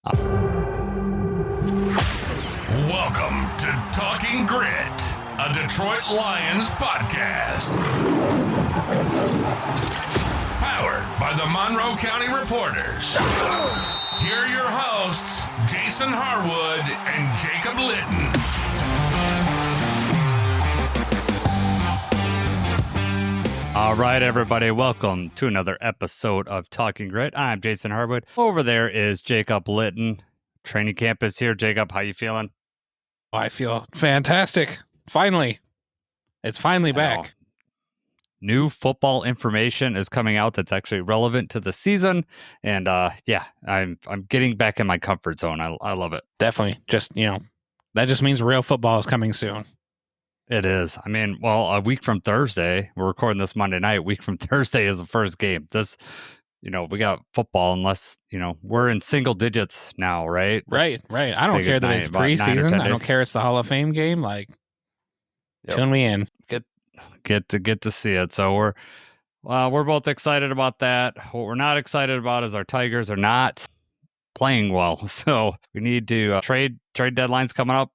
Welcome to Talking Grit, a Detroit Lions podcast. Powered by the Monroe County Reporters. Here are your hosts, Jason Harwood and Jacob Litton. All right, everybody, welcome to another episode of Talking Grit. I'm Jason Harwood. Over there is Jacob Litton. Training camp is here. Jacob, how you feeling? I feel fantastic. Finally. It's finally back. New football information is coming out that's actually relevant to the season. And I'm getting back in my comfort zone. I love it. Definitely. That just means real football is coming soon. It is. I mean, well, a week from Thursday, we're recording this Monday night. A week from Thursday is the first game. We got football unless, we're in single digits now, right? Right. I don't care that it's preseason. I don't care it's the Hall of Fame game. Tune me in. Get to see it. So we're both excited about that. What we're not excited about is our Tigers are not playing well. So we need to trade deadlines coming up.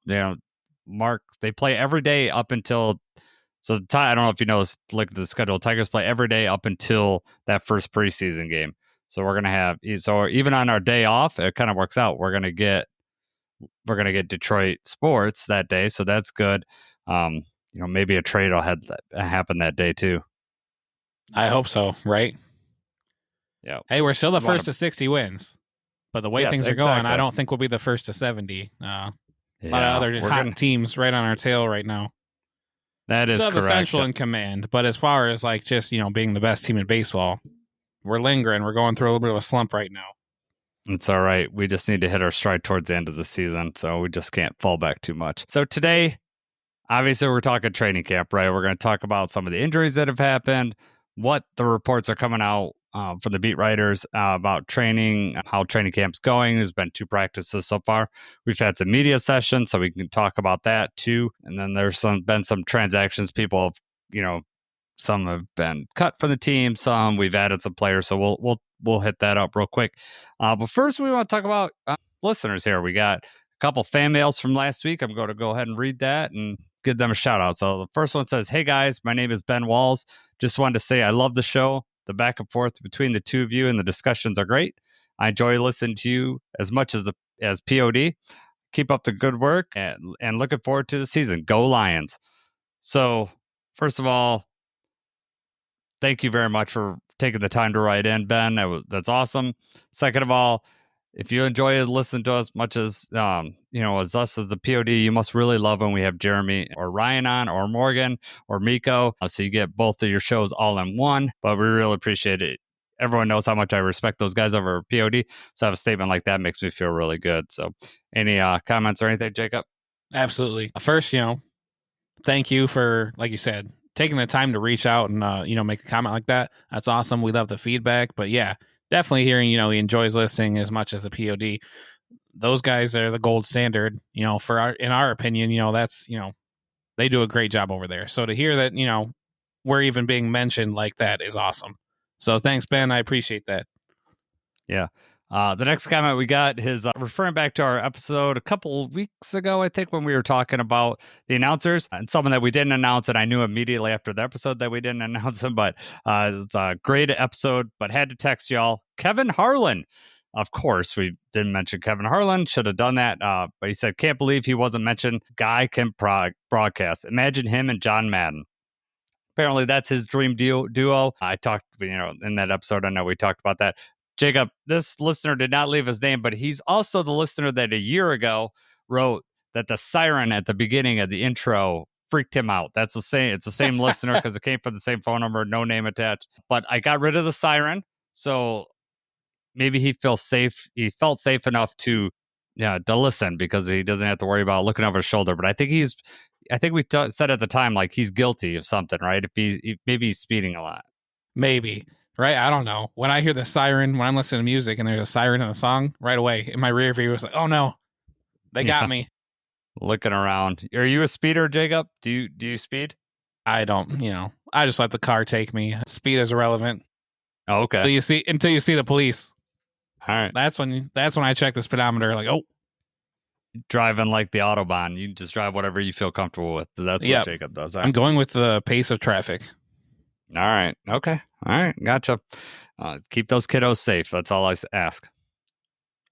Mark, they play every day up until, I don't know if you know, look at the schedule. Tigers play every day up until that first preseason game. So we're going to have, even on our day off, it kind of works out. We're going to get Detroit sports that day. So that's good. Maybe a trade will happen that day too. I hope so. Right. Yeah. Hey, we're still the first to 60 wins, but the way things are going, I don't think we'll be the first to 70. A lot of other hot teams right on our tail right now. That is correct. Still essential in command, but as far as being the best team in baseball, we're lingering. We're going through a little bit of a slump right now. It's all right. We just need to hit our stride towards the end of the season, so we just can't fall back too much. So today, obviously, we're talking training camp, right? We're going to talk about some of the injuries that have happened, what the reports are coming out from the beat writers about training, how training camp's going. There's been 2 practices so far. We've had some media sessions, so we can talk about that too. And then there's been some transactions. People have, some have been cut from the team, some we've added some players. So we'll hit that up real quick. But first, we want to talk about listeners here. We got a couple fan mails from last week. I'm going to go ahead and read that and give them a shout out. So the first one says, "Hey guys, my name is Ben Walls. Just wanted to say I love the show. The back and forth between the two of you and the discussions are great. I enjoy listening to you as much as POD. Keep up the good work and looking forward to the season. Go Lions." So first of all, thank you very much for taking the time to write in, Ben. That's awesome. Second of all, if you enjoy listening to us as much as as us as a POD, you must really love when we have Jeremy or Ryan on, or Morgan or Miko. So you get both of your shows all in one. But we really appreciate it. Everyone knows how much I respect those guys over POD. So have a statement like that makes me feel really good. So any comments or anything, Jacob? Absolutely. First, thank you for, like you said, taking the time to reach out and make a comment like that. That's awesome. We love the feedback. But yeah, definitely hearing, he enjoys listening as much as the POD. Those guys are the gold standard, in our opinion, that's, they do a great job over there. So to hear that, we're even being mentioned like that is awesome. So thanks, Ben. I appreciate that. Yeah. The next comment we got is referring back to our episode a couple of weeks ago, I think, when we were talking about the announcers and someone that we didn't announce. And I knew immediately after the episode that we didn't announce him, but it's a great episode, but had to text y'all. Kevin Harlan. Of course, we didn't mention Kevin Harlan. Should have done that. But he said, can't believe he wasn't mentioned. Guy can broadcast. Imagine him and John Madden. Apparently, that's his dream duo. I talked, in that episode, I know we talked about that. Jacob, this listener did not leave his name, but he's also the listener that a year ago wrote that the siren at the beginning of the intro freaked him out. It's the same listener because it came from the same phone number, no name attached. But I got rid of the siren, so maybe he felt safe. He felt safe enough to listen because he doesn't have to worry about looking over his shoulder. But I think we said at the time, like, he's guilty of something, right? Maybe he's speeding a lot. Maybe. Right? I don't know. When I hear the siren, when I'm listening to music and there's a siren in the song, right away in my rear view, it's like, oh no, they got me. Looking around. Are you a speeder, Jacob? Do you speed? I don't, I just let the car take me. Speed is irrelevant. Oh, okay. Until you see the police. All right. That's when I check the speedometer. Like, oh, Driving like the Autobahn. You just drive whatever you feel comfortable with. That's yep. what Jacob does. All I'm right. going with the pace of traffic. All right. Okay. All right. Gotcha. Keep those kiddos safe. That's all I ask.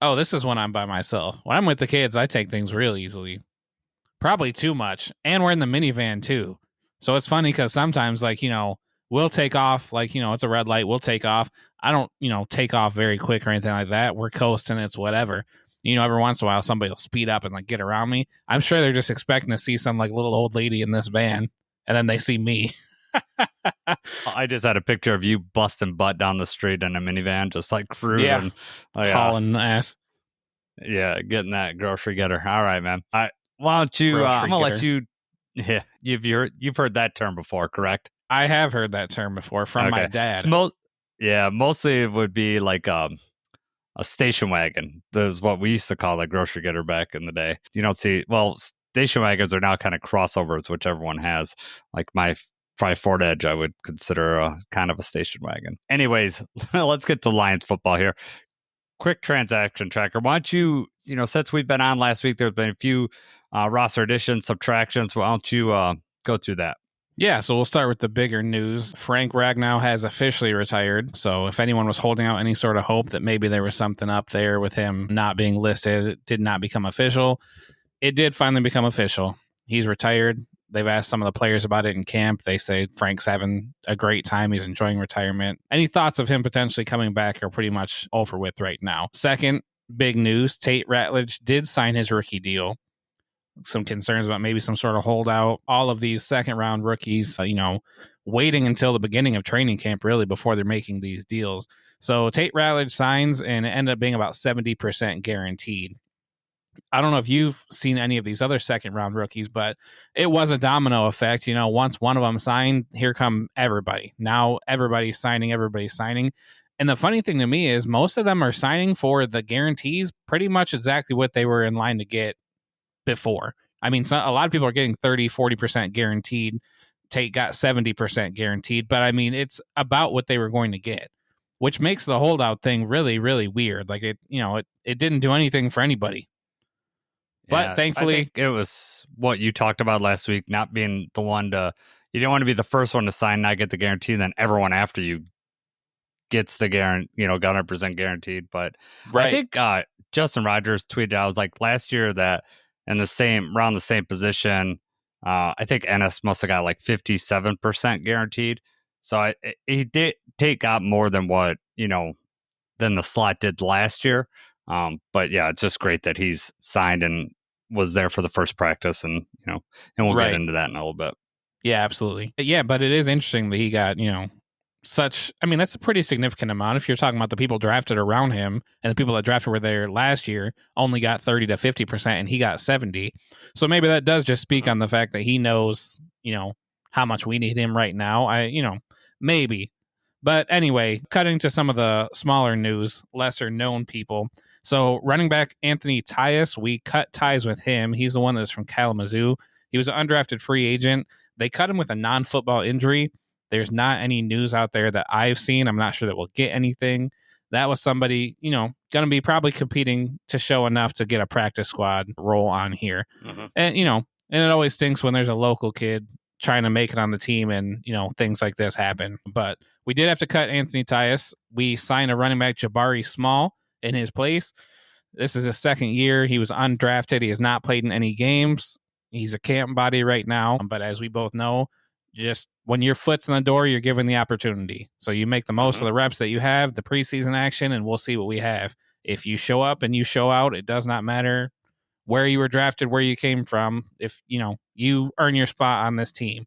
Oh, this is when I'm by myself. When I'm with the kids, I take things real easily. Probably too much. And we're in the minivan too. So it's funny because sometimes, like, we'll take off, like, it's a red light, we'll take off. I don't, take off very quick or anything like that. We're coasting, it's whatever. Every once in a while, somebody will speed up and like get around me. I'm sure they're just expecting to see some like little old lady in this van, and then they see me. I just had a picture of you busting butt down the street in a minivan, just like cruising. Yeah. Hauling ass. Yeah, getting that grocery getter. All right, man. Why don't you? I'm gonna let you. Yeah, you've heard that term before, correct? I have heard that term before from my dad. Mostly it would be like a station wagon. That's what we used to call a grocery getter back in the day. You don't see. Well, station wagons are now kind of crossovers, which everyone has. Like my probably Ford Edge, I would consider a kind of a station wagon. Anyways, let's get to Lions football here. Quick transaction tracker. Why don't you, since we've been on last week, there's been a few roster additions, subtractions. Why don't you go through that? Yeah, so we'll start with the bigger news. Frank Ragnow has officially retired. So if anyone was holding out any sort of hope that maybe there was something up there with him not being listed, it did not become official. It did finally become official. He's retired. They've asked some of the players about it in camp. They say Frank's having a great time. He's enjoying retirement. Any thoughts of him potentially coming back are pretty much over with right now. Second, big news, Tate Ratledge did sign his rookie deal. Some concerns about maybe some sort of holdout. All of these second-round rookies, waiting until the beginning of training camp, really, before they're making these deals. So Tate Ratledge signs, and it ended up being about 70% guaranteed. I don't know if you've seen any of these other second-round rookies, but it was a domino effect. Once one of them signed, here come everybody. Now everybody's signing. And the funny thing to me is most of them are signing for the guarantees pretty much exactly what they were in line to get before. I mean, a lot of people are getting 30, 40% guaranteed. Tate got 70% guaranteed, but I mean, it's about what they were going to get, which makes the holdout thing really, really weird. Like it didn't do anything for anybody. But thankfully, I think it was what you talked about last week, not being the one you don't want to be the first one to sign, not get the guarantee, and then everyone after you gets the guarantee, 100% guaranteed. But right. I think Justin Rogers tweeted out, I was like last year that in around the same position, I think Ennis must have got like 57% guaranteed. So Tate got more than what, than the slot did last year. But yeah, it's just great that he's signed and was there for the first practice, and we'll get into that in a little bit. Yeah, absolutely. Yeah, but it is interesting that he got, that's a pretty significant amount. If you're talking about the people drafted around him, and the people that drafted were there last year only got 30 to 50%, and he got 70. So maybe that does just speak on the fact that he knows, how much we need him right now. Maybe. But anyway, cutting to some of the smaller news, lesser known people. So running back Anthony Tyus, we cut ties with him. He's the one that's from Kalamazoo. He was an undrafted free agent. They cut him with a non-football injury. There's not any news out there that I've seen. I'm not sure that we'll get anything. That was somebody, going to be probably competing to show enough to get a practice squad role on here. Mm-hmm. And, and it always stinks when there's a local kid trying to make it on the team and, things like this happen. But we did have to cut Anthony Tyus. We signed a running back, Jabari Small, in his place. This is his second year. He was undrafted. He has not played in any games. He's a camp body right now. But as we both know, just when your foot's in the door, you're given the opportunity. So you make the most of the reps that you have, the preseason action, and we'll see what we have. If you show up and you show out, it does not matter where you were drafted, where you came from. If, you earn your spot on this team.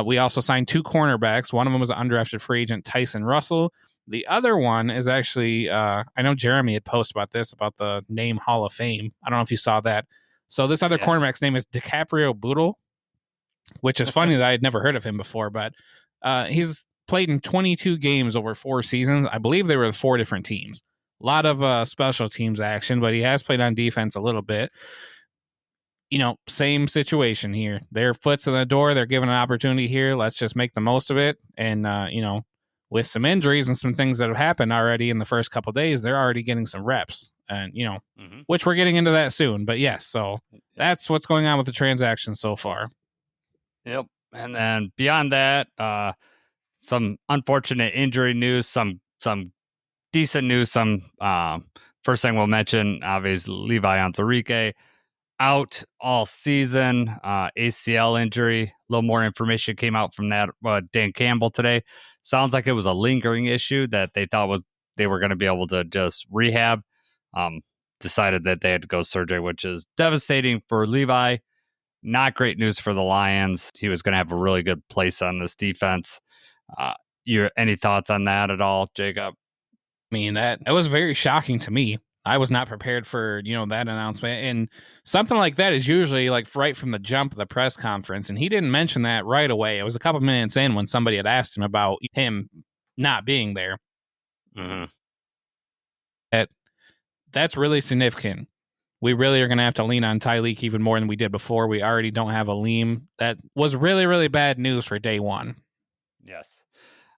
We also signed 2 cornerbacks. One of them was an undrafted free agent, Tyson Russell. The other one is actually, I know Jeremy had posted about this, about the name Hall of Fame. I don't know if you saw that. So this other cornerback's name is DiCaprio Boodle, which is funny that I had never heard of him before, but he's played in 22 games over 4 seasons. I believe they were 4 different teams. A lot of special teams action, but he has played on defense a little bit. Same situation here. Their foot's in the door. They're given an opportunity here. Let's just make the most of it. And, with some injuries and some things that have happened already in the first couple of days, they're already getting some reps, and which we're getting into that soon. But yes, so that's what's going on with the transaction so far. Yep. And then beyond that, some unfortunate injury news, some decent news. Some first thing we'll mention, obviously, Levi Onwuzurike out all season, ACL injury. A little more information came out from that Dan Campbell today. Sounds like it was a lingering issue that they thought they were going to be able to just rehab. Decided that they had to go surgery, which is devastating for Levi. Not great news for the Lions. He was going to have a really good place on this defense. Any thoughts on that at all, Jacob? I mean, that was very shocking to me. I was not prepared for, that announcement. And something like that is usually like right from the jump of the press conference. And he didn't mention that right away. It was a couple minutes in when somebody had asked him about him not being there. Mm-hmm. That's really significant. We really are going to have to lean on Tyleek even more than we did before. We already don't have Aleem. That was really, really bad news for day one. Yes,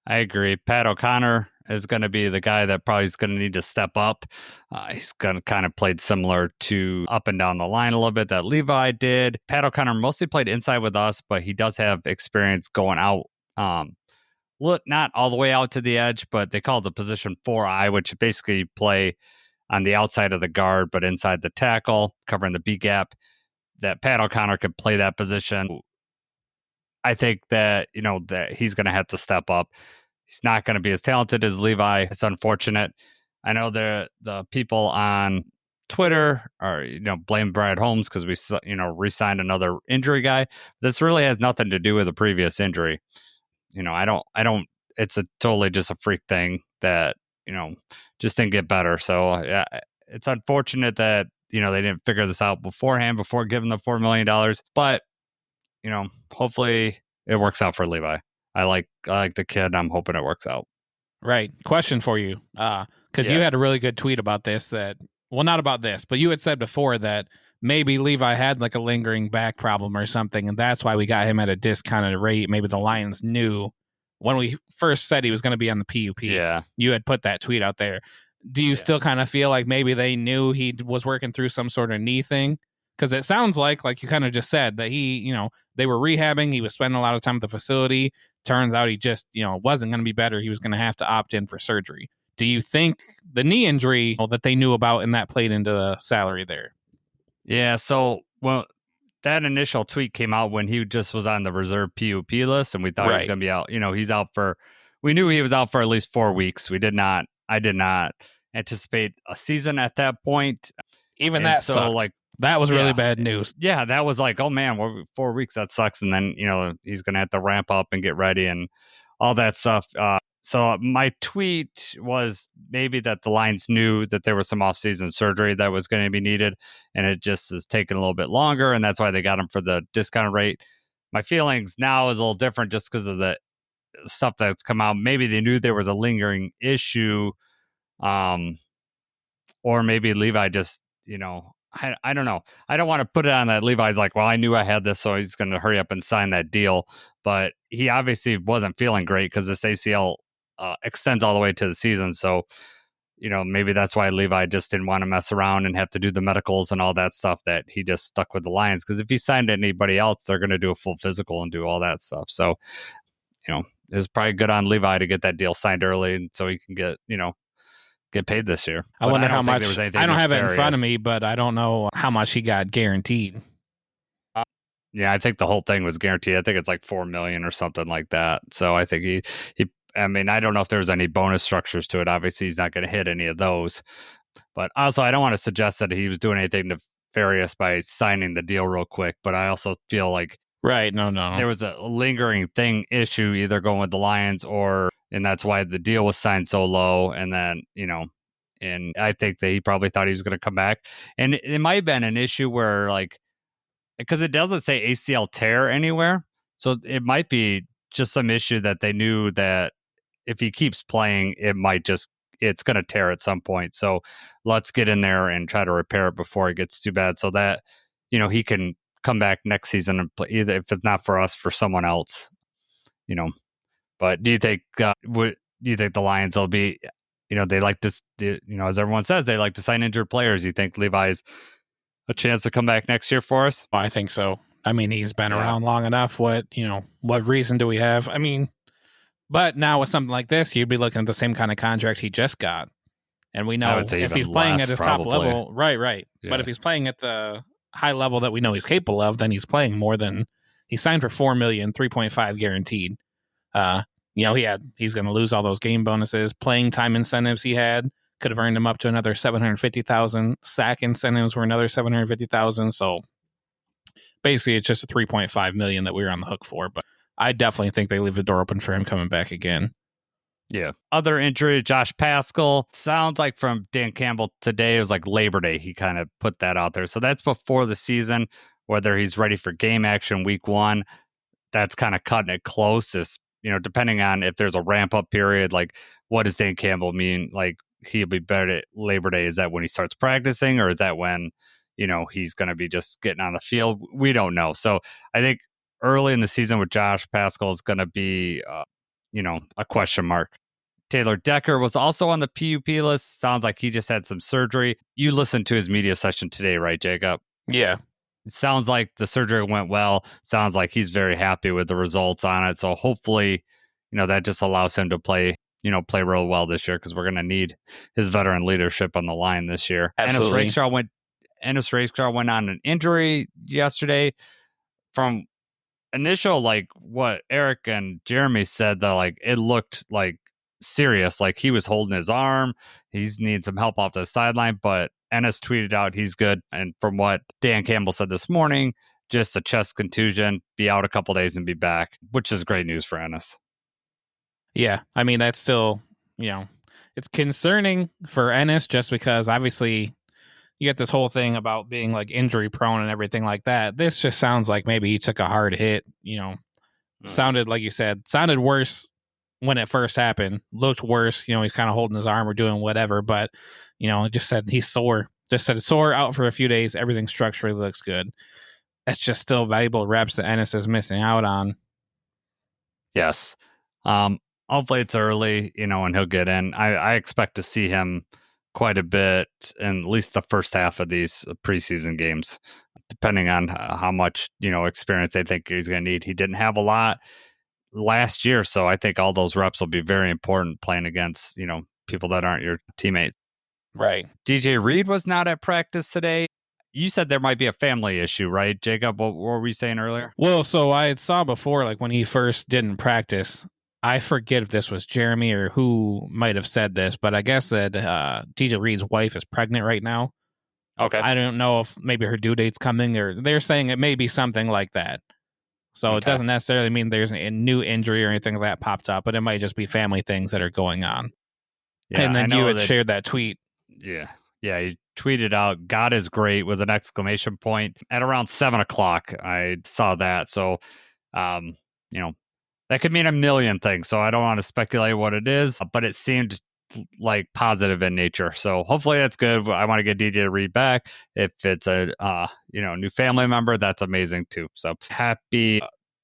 I agree. Pat O'Connor is going to be the guy that probably is going to need to step up. He's going to kind of played similar to up and down the line a little bit that Levi did. Pat O'Connor mostly played inside with us, but he does have experience going out. Not all the way out to the edge, but they call it the position 4I, which basically play on the outside of the guard, but inside the tackle, covering the B gap. That Pat O'Connor could play that position. I think that, that he's going to have to step up. He's not going to be as talented as Levi. It's unfortunate. I know the people on Twitter are, blame Brad Holmes because we, re-signed another injury guy. This really has nothing to do with the previous injury. I don't, it's totally just a freak thing that, just didn't get better. So yeah, it's unfortunate that, they didn't figure this out beforehand before giving the $4 million, but hopefully it works out for Levi. I like the kid. I'm hoping it works out. Right. Question for you. Because you had a really good tweet about this not about this, but you had said before that maybe Levi had like a lingering back problem or something, and that's why we got him at a discounted rate. Maybe the Lions knew when we first said he was going to be on the PUP. Yeah. You had put that tweet out there. Do you still kind of feel like maybe they knew he was working through some sort of knee thing? Because it sounds like you kind of just said that he, they were rehabbing. He was spending a lot of time at the facility. Turns out he just, wasn't going to be better. He was going to have to opt in for surgery. Do you think the knee injury that they knew about and that played into the salary there? Yeah. So, that initial tweet came out when he just was on the reserve PUP list, and we thought he was going to be out. We knew he was out for at least 4 weeks. I did not anticipate a season at that point. Even that sucked. That was really bad news. Yeah, that was like, oh man, 4 weeks, that sucks. And then, he's going to have to ramp up and get ready and all that stuff. So my tweet was maybe that the Lions knew that there was some off-season surgery that was going to be needed, and it just is taking a little bit longer, and that's why they got him for the discount rate. My feelings now is a little different just because of the stuff that's come out. Maybe they knew there was a lingering issue, or maybe Levi just, I don't know. I don't want to put it on that Levi's like, well, I knew I had this, so he's going to hurry up and sign that deal. But he obviously wasn't feeling great because this ACL extends all the way to the season. So, maybe that's why Levi just didn't want to mess around and have to do the medicals and all that stuff, that he just stuck with the Lions. Because if he signed anybody else, they're going to do a full physical and do all that stuff. So, it's probably good on Levi to get that deal signed early so he can get paid this year. I wonder how much. I don't have it in front of me, but I don't know how much he got guaranteed. Yeah, I think the whole thing was guaranteed. I think it's like $4 million or something like that. So I think he I mean, I don't know if there's any bonus structures to it. Obviously, he's not going to hit any of those. But also, I don't want to suggest that he was doing anything nefarious by signing the deal real quick. But I also feel like no, there was a lingering issue either going with the Lions and that's why the deal was signed so low. And then, and I think that he probably thought he was going to come back. And it might have been an issue where because it doesn't say ACL tear anywhere. So it might be just some issue that they knew that if he keeps playing, it's going to tear at some point. So let's get in there and try to repair it before it gets too bad so that, he can come back next season and play, either if it's not for us, for someone else, But do you think, do you think the Lions will be, they like to, as everyone says, they like to sign injured players. You think Levi's a chance to come back next year for us? I think so. I mean, he's been Yeah. around long enough. What reason do we have? I mean, but now with something like this, you'd be looking at the same kind of contract he just got. And we I know would say if even he's playing less, at his probably. top level, right. Yeah. But if he's playing at the high level that we know he's capable of, then he's playing more than he signed for $4 million, 3.5 guaranteed. He's going to lose all those game bonuses, playing time incentives he had. Could have earned him up to another $750,000. Sack incentives were another $750,000. So basically, it's just a $3.5 million that we were on the hook for. But I definitely think they leave the door open for him coming back again. Yeah. Other injury, Josh Pascal. Sounds like from Dan Campbell today, it was like Labor Day. He kind of put that out there. So that's before the season, whether he's ready for game action week 1. That's kind of cutting it close. Depending on if there's a ramp up period, like what does Dan Campbell mean? Like he'll be better at Labor Day. Is that when he starts practicing, or is that when, he's going to be just getting on the field? We don't know. So I think early in the season with Josh Pascal is going to be, a question mark. Taylor Decker was also on the PUP list. Sounds like he just had some surgery. You listened to his media session today, right, Jacob? Yeah. It sounds like the surgery went well. Sounds like he's very happy with the results on it. So hopefully, that just allows him to play real well this year, because we're going to need his veteran leadership on the line this year. Absolutely. Ennis Rakestraw went on an injury yesterday. From initial, like what Eric and Jeremy said, that like it looked like serious, like he was holding his arm. He's needing some help off the sideline, but Ennis tweeted out he's good. And from what Dan Campbell said this morning, just a chest contusion, be out a couple days and be back, which is great news for Ennis. Yeah, I mean, that's still, it's concerning for Ennis, just because obviously you get this whole thing about being like injury prone and everything like that. This just sounds like maybe he took a hard hit, sounded, like you said, sounded worse when it first happened, looked worse. He's kind of holding his arm or doing whatever, but, just said he's sore. Just said sore, out for a few days. Everything structurally looks good. That's just still valuable reps that Ennis is missing out on. Yes. Hopefully it's early, and he'll get in. I expect to see him quite a bit in at least the first half of these preseason games, depending on how much, experience they think he's going to need. He didn't have a lot last year, so I think all those reps will be very important playing against, people that aren't your teammates. Right. DJ Reed was not at practice today. You said there might be a family issue, right, Jacob? What were we saying earlier? Well, so I saw before, like when he first didn't practice, I forget if this was Jeremy or who might have said this, but I guess that DJ Reed's wife is pregnant right now. Okay. I don't know if maybe her due date's coming, or they're saying it may be something like that. So It doesn't necessarily mean there's a new injury or anything like that popped up, but it might just be family things that are going on. Yeah, and then you had shared that tweet. Yeah. Yeah, he tweeted out, "God is great," with an exclamation point at around 7:00. I saw that. So, that could mean a million things. So I don't want to speculate what it is, but it seemed like positive in nature. So hopefully that's good. I want to get DJ Reed back. If it's a new family member, that's amazing too. So happy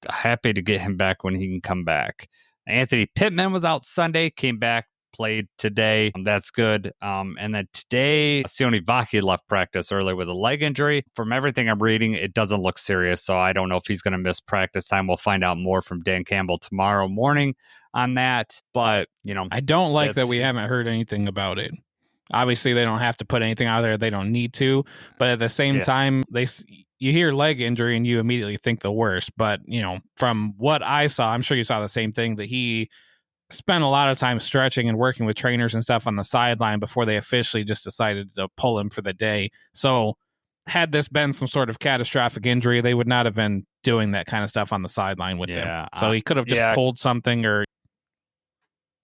to get him back when he can come back. Anthony Pittman was out Sunday, came back, played today. That's good. And then today, Sione Vaki left practice early with a leg injury. From everything I'm reading, it doesn't look serious. So I don't know if he's going to miss practice time. We'll find out more from Dan Campbell tomorrow morning on that. But, I don't like that we haven't heard anything about it. Obviously, they don't have to put anything out there. They don't need to. But at the same time, you hear leg injury and you immediately think the worst. But, from what I saw, I'm sure you saw the same thing, that he spent a lot of time stretching and working with trainers and stuff on the sideline before they officially just decided to pull him for the day. So had this been some sort of catastrophic injury, they would not have been doing that kind of stuff on the sideline with him. So he could have just pulled something or...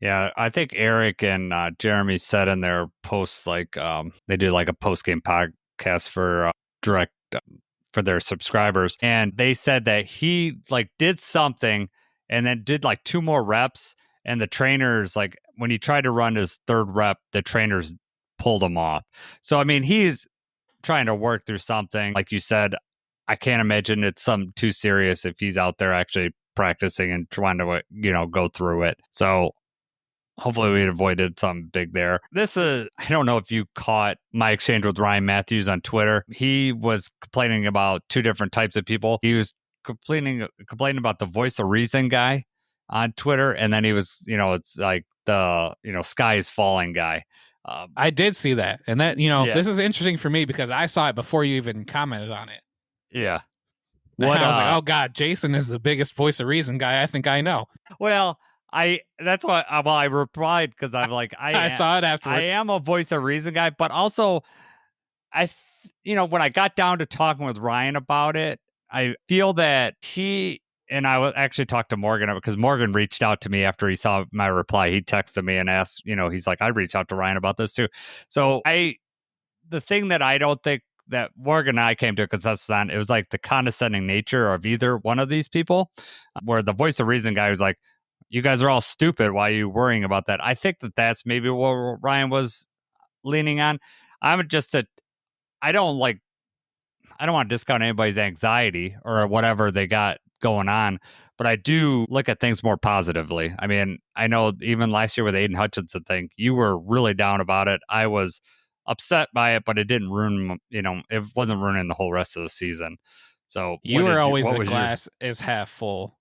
Yeah, I think Eric and Jeremy said in their posts, like they did like a post-game podcast for direct for their subscribers. And they said that he like did something and then did like 2 more reps. And the trainers, like when he tried to run his 3rd rep, the trainers pulled him off. So, I mean, he's trying to work through something. Like you said, I can't imagine it's something too serious if he's out there actually practicing and trying to, go through it. So hopefully we avoided something big there. This is, I don't know if you caught my exchange with Ryan Matthews on Twitter. He was complaining about two different types of people. He was complaining about the voice of reason guy on Twitter. And then he was, it's like the, sky is falling guy. I did see that. And that, this is interesting for me because I saw it before you even commented on it. Yeah. What I was like, oh God, Jason is the biggest voice of reason guy I think I know. Well, that's why I replied because I'm like, I saw it afterwards. I am a voice of reason guy, but also when I got down to talking with Ryan about it, I feel that and I actually talked to Morgan because Morgan reached out to me after he saw my reply. He texted me and asked, he's like, I reached out to Ryan about this too. So the thing that I don't think that Morgan and I came to a consensus on, it was like the condescending nature of either one of these people, where the voice of reason guy was like, you guys are all stupid. Why are you worrying about that? I think that that's maybe what Ryan was leaning on. I don't want to discount anybody's anxiety or whatever they got going on, but I do look at things more positively. I mean, I know even last year with Aiden Hutchinson thing, you were really down about it. I was upset by it, but it didn't ruin, it wasn't ruining the whole rest of the season. So you were always the glass is half full.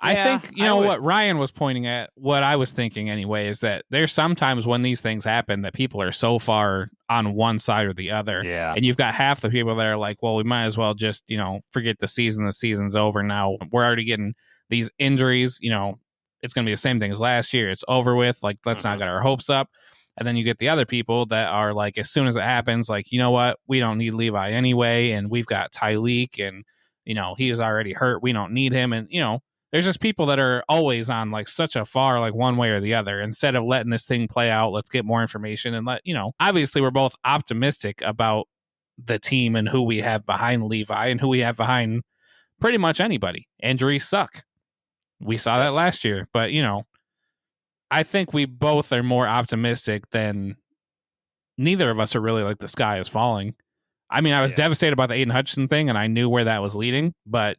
I think, what Ryan was pointing at, what I was thinking anyway, is that there's sometimes when these things happen that people are so far on one side or the other. Yeah. And you've got half the people that are like, well, we might as well just, forget the season. The season's over now. We're already getting these injuries. It's going to be the same thing as last year. It's over with. Like, let's not get our hopes up. And then you get the other people that are like, as soon as it happens, like, you know what? We don't need Levi anyway. And we've got Tyleek and, he is already hurt. We don't need him. And, there's just people that are always on like such a far, like one way or the other. Instead of letting this thing play out, let's get more information and obviously we're both optimistic about the team and who we have behind Levi and who we have behind pretty much anybody. Injuries suck. We saw that last year, but I think we both are more optimistic than neither of us are really like the sky is falling. I mean, I was devastated about the Aiden Hutchinson thing and I knew where that was leading, but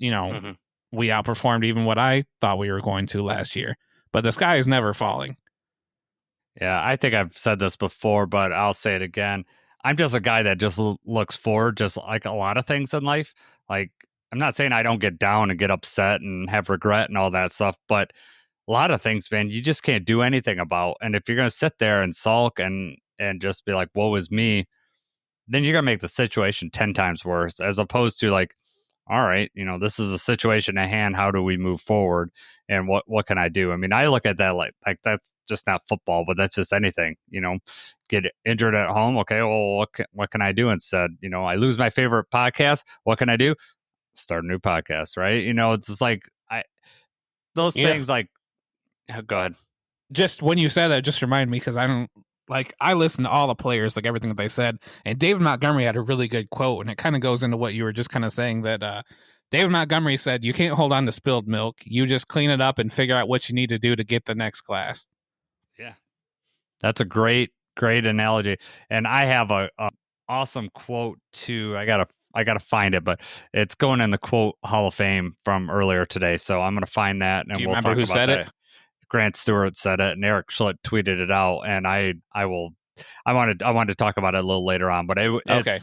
we outperformed even what I thought we were going to last year. But the sky is never falling. Yeah, I think I've said this before, but I'll say it again. I'm just a guy that just looks forward, just like a lot of things in life. Like, I'm not saying I don't get down and get upset and have regret and all that stuff, but a lot of things, man, you just can't do anything about. And if you're going to sit there and sulk and just be like, woe is me, then you're going to make the situation 10 times worse, as opposed to like, all right, this is a situation at hand. How do we move forward? And what can I do? I mean, I look at that like that's just not football, but that's just anything, get injured at home. Okay, well, what can I do instead? I lose my favorite podcast. What can I do? Start a new podcast, right? It's just like those things like, go ahead. Just when you said that, just reminded me because I listen to all the players, like everything that they said. And David Montgomery had a really good quote, and it kind of goes into what you were just kind of saying that David Montgomery said, you can't hold on to spilled milk. You just clean it up and figure out what you need to do to get the next class. Yeah. That's a great analogy. And I have a awesome quote too. I gotta find it, but it's going in the quote Hall of Fame from earlier today. So I'm gonna find that and do you we'll remember talk who about said that. it? Grant Stewart said it, and Eric Schlitt tweeted it out, and I wanted to talk about it a little later on, but okay,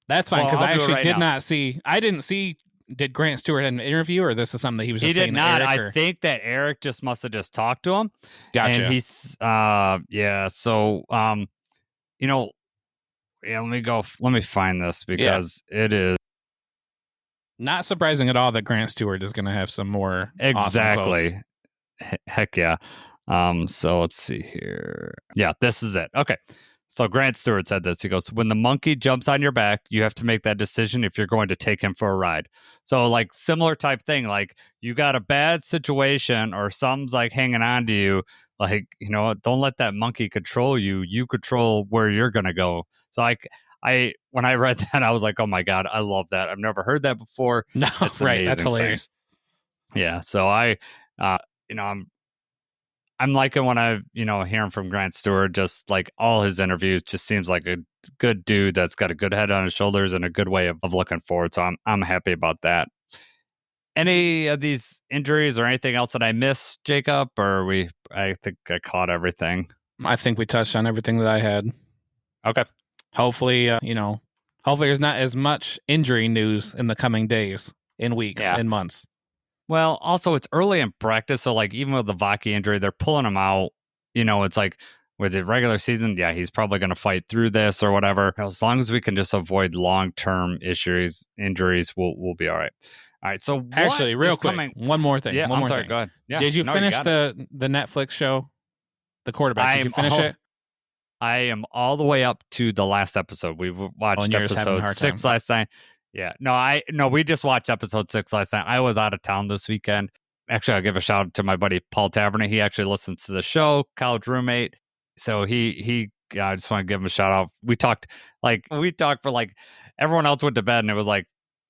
that's fine because I actually did not see. I didn't see. Did Grant Stewart have an interview, or this is something that he was just saying? He did not. To Eric, I think that Eric just must have just talked to him. Gotcha. And he's yeah. So let me go. Let me find this because it is not surprising at all that Grant Stewart is going to have some more exactly. Awesome Heck yeah. So let's see here. Yeah, this is it. Okay. So Grant Stewart said this. He goes, when the monkey jumps on your back, you have to make that decision if you're going to take him for a ride. So like similar type thing, like you got a bad situation or something's like hanging on to you. Like, don't let that monkey control you. You control where you're going to go. So when I read that, I was like, oh my God, I love that. I've never heard that before. No, right. That's hilarious. Yeah. So I'm liking when I, hearing from Grant Stewart, just like all his interviews, just seems like a good dude that's got a good head on his shoulders and a good way of looking forward. So I'm happy about that. Any of these injuries or anything else that I missed, Jacob? Or I think I caught everything. I think we touched on everything that I had. Okay. Hopefully, hopefully there's not as much injury news in the coming days, in weeks, in months. Well, also it's early in practice, so like even with the Vaki injury, they're pulling him out. It's like with the regular season, yeah, he's probably going to fight through this or whatever. As long as we can just avoid long-term injuries, we'll be all right. All right. So actually, real quick, one more thing. Yeah, one more sorry. thing. Go ahead. Yeah, did you finish the Netflix show, The Quarterback? Did you finish it? I am all the way up to the last episode. We've watched episode 6 last night. Yeah. No, we just watched episode 6 last night. I was out of town this weekend. Actually, I'll give a shout out to my buddy Paul Taverner. He actually listens to the show, college roommate. So I just want to give him a shout out. We talked for like everyone else went to bed and it was like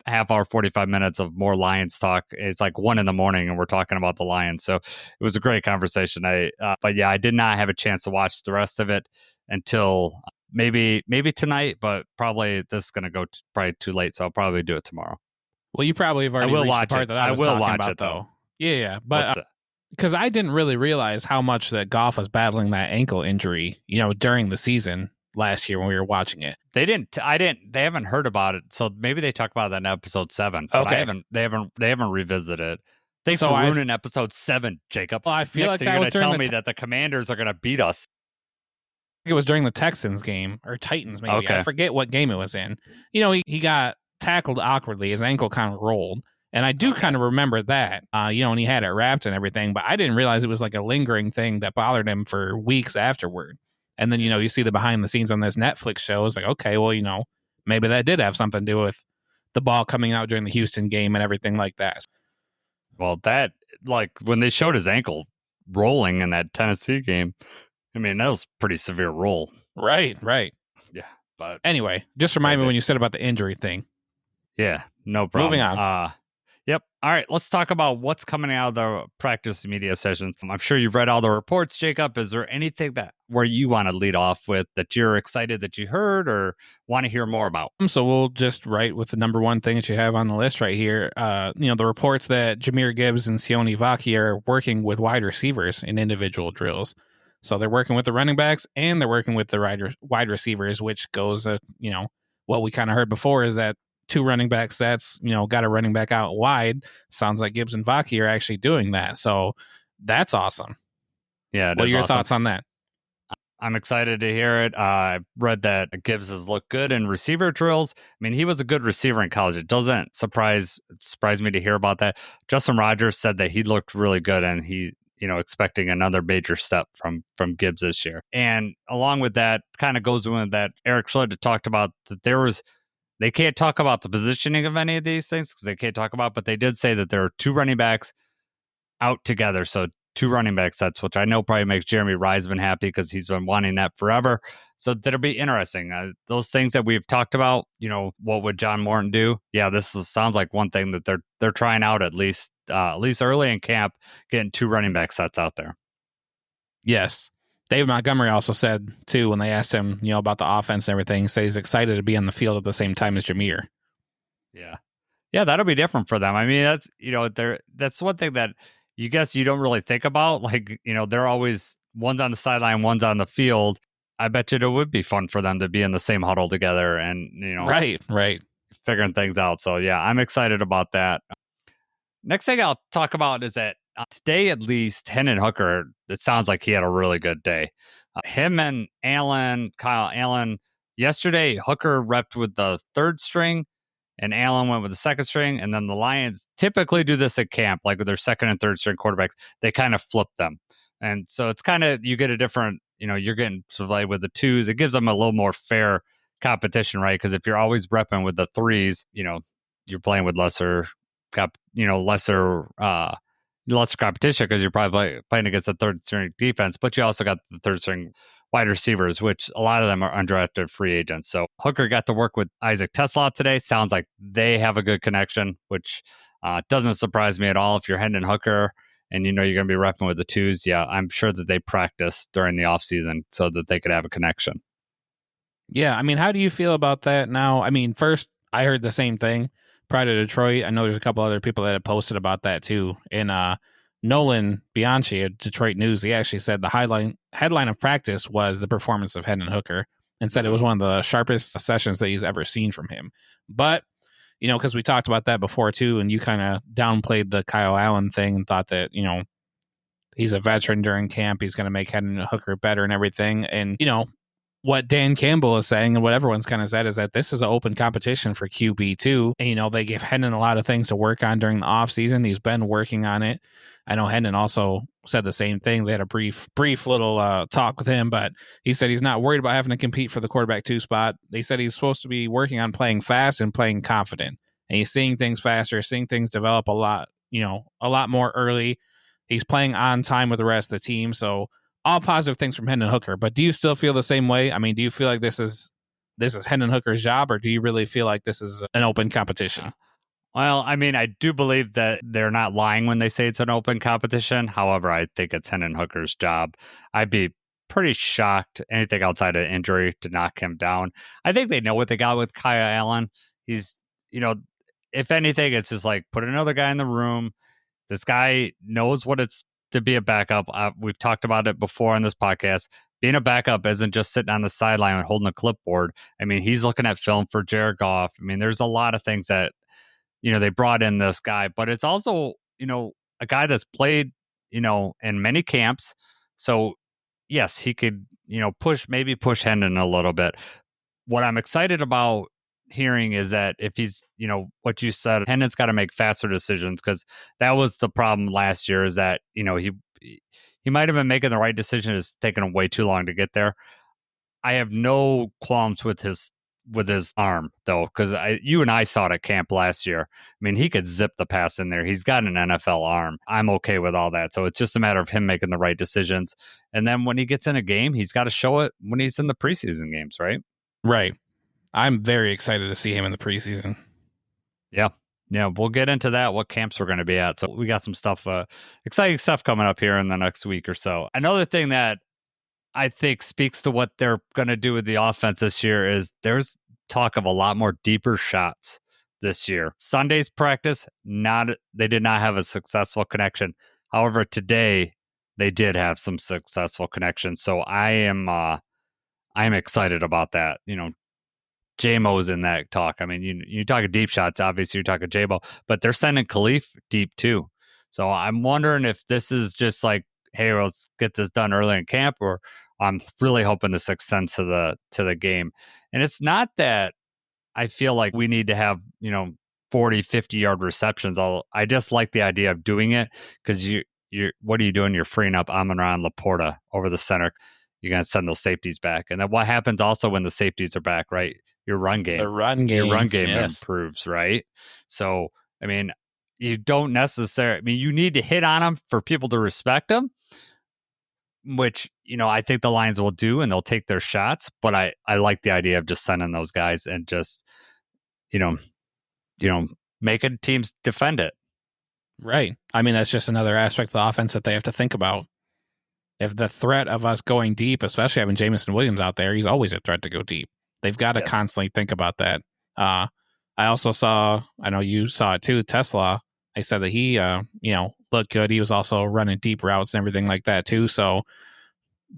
half hour, 45 minutes of more Lions talk. It's like 1 a.m. and we're talking about the Lions. So it was a great conversation. But yeah, I did not have a chance to watch the rest of it until maybe tonight, but probably this is going to go probably too late. So I'll probably do it tomorrow. Well, you probably have already reached the part that I was talking about, though. Yeah. But because I didn't really realize how much that Goff was battling that ankle injury, during the season last year when we were watching it. They haven't heard about it. So maybe they talked about that in episode 7. Okay. They haven't revisited it. Thanks for ruining episode 7, Jacob. Well, I feel like you're going to tell me that the Commanders are going to beat us. It was during the Texans game or Titans, maybe. Okay. I forget what game it was in. He got tackled awkwardly. His ankle kind of rolled. And I do kind of remember that, and he had it wrapped and everything, but I didn't realize it was like a lingering thing that bothered him for weeks afterward. And then, you see the behind the scenes on this Netflix show. It's like, okay, well, maybe that did have something to do with the ball coming out during the Houston game and everything like that. Well, that, like, when they showed his ankle rolling in that Tennessee game, I mean, that was a pretty severe roll. Right. Yeah. But anyway, just remind me when you said about the injury thing. Yeah, no problem. Moving on. Yep. All right, let's talk about what's coming out of the practice media sessions. I'm sure you've read all the reports, Jacob. Is there anything where you want to lead off with that you're excited that you heard or want to hear more about? So we'll just write with the number one thing that you have on the list right here. The reports that Jahmyr Gibbs and Sione Vaki are working with wide receivers in individual drills. So they're working with the running backs and they're working with the wide receivers, which goes, what we kind of heard before is that 2 running back sets, got a running back out wide. Sounds like Gibbs and Vaki are actually doing that. So that's awesome. Yeah. What are your thoughts on that? I'm excited to hear it. I read that Gibbs has looked good in receiver drills. I mean, he was a good receiver in college. It doesn't surprise me to hear about that. Justin Rogers said that he looked really good and he, expecting another major step from Gibbs this year. And along with that, kind of goes with that, Eric Schlitt talked about that they can't talk about the positioning of any of these things because they can't talk about, but they did say that there are 2 running backs out together. So 2 running back sets, which I know probably makes Jeremy Reisman happy because he's been wanting that forever. So that'll be interesting. Those things that we've talked about, what would John Morton do? Yeah, sounds like one thing that they're trying out at least early in camp, getting 2 running back sets out there. Yes. Dave Montgomery also said, too, when they asked him, about the offense and everything, say he's excited to be on the field at the same time as Jahmyr. Yeah. Yeah, that'll be different for them. I mean, that's one thing that you guess you don't really think about. Like, they're always one's on the sideline, one's on the field. I bet you it would be fun for them to be in the same huddle together and, right. figuring things out. So, yeah, I'm excited about that. Next thing I'll talk about is that today, at least, Hendon Hooker, it sounds like he had a really good day. Him and Kyle Allen, yesterday, Hooker repped with the 3rd string and Allen went with the 2nd string. And then the Lions typically do this at camp, like with their 2nd and 3rd string quarterbacks, they kind of flip them. And so it's kind of, you get a different, you're getting to play with the 2s. It gives them a little more fair competition, right? Because if you're always repping with the 3s, you're playing with lesser competition because you're probably playing against the 3rd string defense, but you also got the 3rd string wide receivers, which a lot of them are undrafted free agents. So Hooker got to work with Isaac Tesla today. Sounds like they have a good connection, which doesn't surprise me at all. If you're Hendon Hooker and you're going to be repping with the 2s, yeah, I'm sure that they practice during the offseason so that they could have a connection. Yeah, I mean, how do you feel about that now? I mean, first, I heard the same thing. Pride of Detroit. I know there's a couple other people that have posted about that too. And Nolan Bianchi at Detroit News, he actually said the headline of practice was the performance of Hendon Hooker, and said it was one of the sharpest sessions that he's ever seen from him. But, because we talked about that before too, and you kind of downplayed the Kyle Allen thing and thought that, he's a veteran during camp, he's going to make Hendon Hooker better and everything. And, what Dan Campbell is saying and what everyone's kind of said is that this is an open competition for QB2. And, they gave Hendon a lot of things to work on during the offseason. He's been working on it. I know Hendon also said the same thing. They had a brief little talk with him, but he said he's not worried about having to compete for the quarterback 2 spot. They said he's supposed to be working on playing fast and playing confident. And he's seeing things faster, seeing things develop a lot more early. He's playing on time with the rest of the team. So all positive things from Hendon Hooker. But do you still feel the same way? I mean, do you feel like this is Hendon Hooker's job, or do you really feel like this is an open competition? Well, I mean, I do believe that they're not lying when they say it's an open competition. However, I think it's Hendon Hooker's job. I'd be pretty shocked anything outside of injury to knock him down. I think they know what they got with Kyle Allen. He's, if anything, it's just like put another guy in the room. This guy knows what it's to be a backup. We've talked about it before on this podcast. Being a backup isn't just sitting on the sideline and holding a clipboard. I mean, he's looking at film for Jared Goff. I mean, there's a lot of things that, they brought in this guy, but it's also, a guy that's played, in many camps. So yes, he could, push Hendon a little bit. What I'm excited about hearing is that if he's, what you said, Hendon's got to make faster decisions, because that was the problem last year, is that, he might have been making the right decision. It's taken him way too long to get there. I have no qualms with his arm, though, because you and I saw it at camp last year. I mean, he could zip the pass in there. He's got an NFL arm. I'm okay with all that. So it's just a matter of him making the right decisions. And then when he gets in a game, he's got to show it when he's in the preseason games, right? Right. I'm very excited to see him in the preseason. Yeah. Yeah, we'll get into that, what camps we're going to be at. So we got some stuff, exciting stuff coming up here in the next week or so. Another thing that I think speaks to what they're going to do with the offense this year is there's talk of a lot more deeper shots this year. Sunday's practice, they did not have a successful connection. However, today they did have some successful connections. So I'm excited about that. J-Mo's in that talk. I mean, you're talking deep shots, obviously you're talking J-Mo, but they're sending Khalif deep too. So I'm wondering if this is just like, hey, let's get this done early in camp, or I'm really hoping this extends to the game. And it's not that I feel like we need to have, 40, 50-yard receptions. I just like the idea of doing it, because what are you doing? You're freeing up Amon-Ra and Laporta over the center. You're going to send those safeties back. And then what happens also when the safeties are back, right? Your run game. Your run game improves, right? So, I mean, you don't necessarily, you need to hit on them for people to respect them, which, I think the Lions will do, and they'll take their shots. But I like the idea of just sending those guys and just, making teams defend it. Right. I mean, that's just another aspect of the offense that they have to think about. If the threat of us going deep, especially having Jameson Williams out there, he's always a threat to go deep. They've got to constantly think about that. I also saw, I know you saw it too, Tesla. I said that he, looked good. He was also running deep routes and everything like that too. So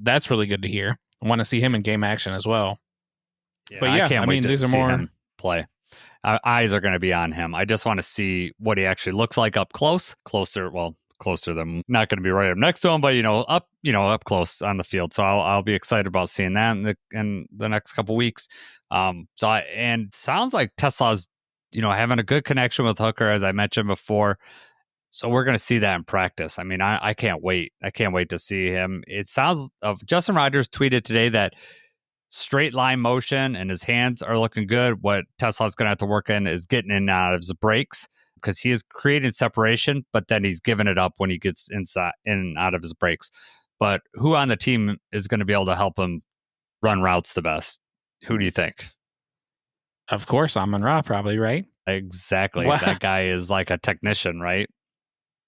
that's really good to hear. I want to see him in game action as well. Yeah, but yeah, I can't wait to see him play. Our eyes are going to be on him. I just want to see what he actually looks like up closer than, not going to be right up next to him, but up close on the field. So I'll be excited about seeing that in the next couple weeks. And sounds like Tesla's, having a good connection with Hooker, as I mentioned before. So we're going to see that in practice. I mean, I can't wait. I can't wait to see him. It sounds of Justin Rogers tweeted today that straight line motion and his hands are looking good. What Tesla's going to have to work in is getting in and out of his breaks, because he is creating separation, but then he's giving it up when he gets inside in and out of his breaks. But who on the team is going to be able to help him run routes the best? Who do you think? Of course, Amon-Ra, probably, right? Exactly. Wow. That guy is like a technician, right?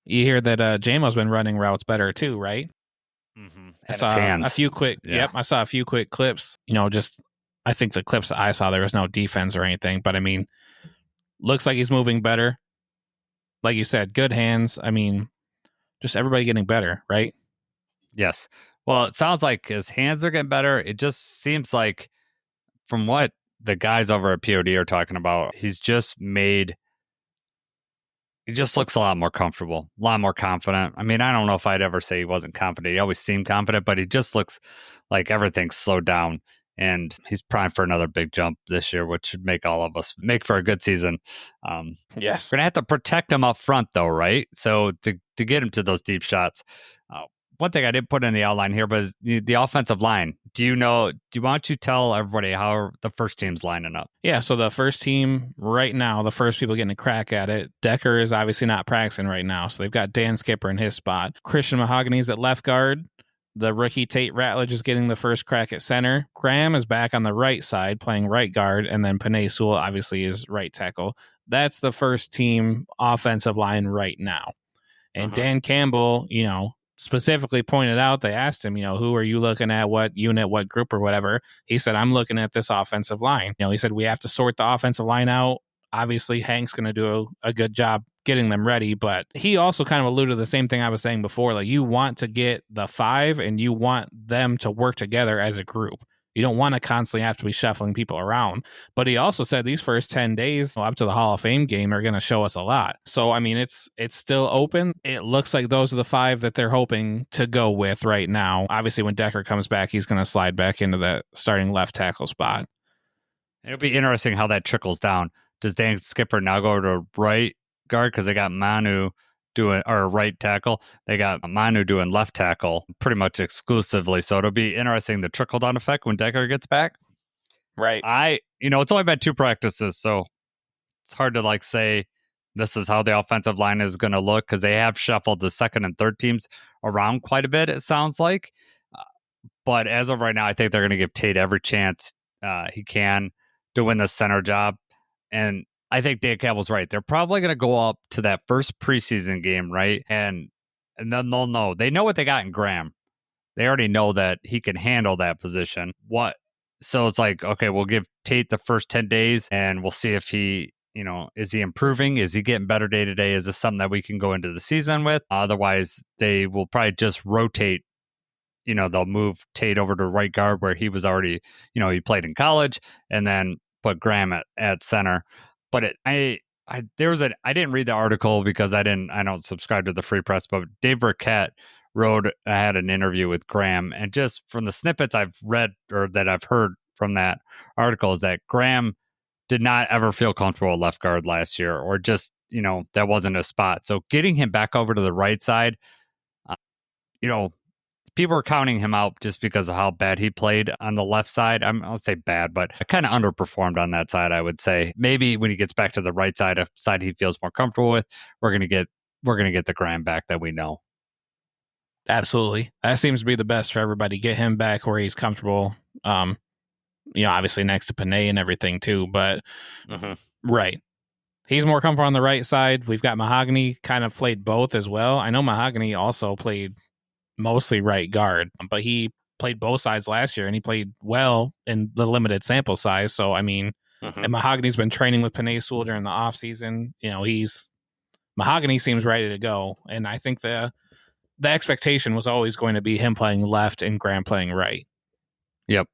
You hear that J-Mo's been running routes better too, right? Mm-hmm. I saw a few quick. Yeah. Yep, I saw a few quick clips. I think the clips that I saw, there was no defense or anything, but I mean, looks like he's moving better. Like you said, good hands. I mean, just everybody getting better, right? Yes. Well, it sounds like his hands are getting better. It just seems like, from what the guys over at POD are talking about, he just looks a lot more comfortable, a lot more confident. I mean, I don't know if I'd ever say he wasn't confident. He always seemed confident, but he just looks like everything's slowed down. And he's primed for another big jump this year, which should make all of us make for a good season. Yes. We're going to have to protect him up front, though, right? So to get him to those deep shots. One thing I didn't put in the outline here, but is the offensive line. Why don't you tell everybody how the first team's lining up? Yeah, so the first team right now, the first people getting a crack at it, Decker is obviously not practicing right now. So they've got Dan Skipper in his spot. Christian Mahogany's at left guard. The rookie Tate Ratledge is getting the first crack at center. Graham is back on the right side playing right guard. And then Panay Sewell obviously is right tackle. That's the first team offensive line right now. And Dan Campbell, specifically pointed out, they asked him, who are you looking at, what unit, what group or whatever. He said, I'm looking at this offensive line. He said, we have to sort the offensive line out. Obviously, Hank's going to do a good job getting them ready, but he also kind of alluded to the same thing I was saying before. Like, you want to get the five and you want them to work together as a group. You don't want to constantly have to be shuffling people around. But he also said these first 10 days up to the Hall of Fame game are going to show us a lot. So, I mean, it's still open. It looks like those are the five that they're hoping to go with right now. Obviously, when Decker comes back, he's going to slide back into that starting left tackle spot. It'll be interesting how that trickles down. Does Dan Skipper now go to right guard? Because they got Manu doing, or right tackle. They got Manu doing left tackle pretty much exclusively. So it'll be interesting, the trickle down effect when Decker gets back. Right. It's only been 2 practices, so it's hard to say this is how the offensive line is going to look, because they have shuffled the second and third teams around quite a bit, it sounds like. But as of right now, I think they're going to give Tate every chance he can to win the center job. And I think Dan Campbell's right. They're probably going to go up to that first preseason game, right? And then they'll know. They know what they got in Graham. They already know that he can handle that position. So it's like, okay, we'll give Tate the first 10 days and we'll see if he, is he improving? Is he getting better day to day? Is this something that we can go into the season with? Otherwise, they will probably just rotate. They'll move Tate over to right guard where he was already, he played in college, and then put Graham at center. But I didn't read the article because I don't subscribe to the Free Press, but Dave Burkett had an interview with Graham, and just from the snippets I've read or that I've heard from that article is that Graham did not ever feel comfortable at left guard last year, or just, that wasn't a spot. So getting him back over to the right side, people are counting him out just because of how bad he played on the left side. I won't say bad, but kind of underperformed on that side, I would say. Maybe when he gets back to the right side, a side he feels more comfortable with, we're gonna get the Graham back that we know. Absolutely. That seems to be the best for everybody. Get him back where he's comfortable. Obviously next to Panay and everything too, but right. He's more comfortable on the right side. We've got Mahogany kind of played both as well. I know Mahogany also played mostly right guard, but he played both sides last year and he played well in the limited sample size. So, I mean, and Mahogany's been training with Panay Sewell during the off season. Mahogany seems ready to go. And I think the expectation was always going to be him playing left and Graham playing right. Yep.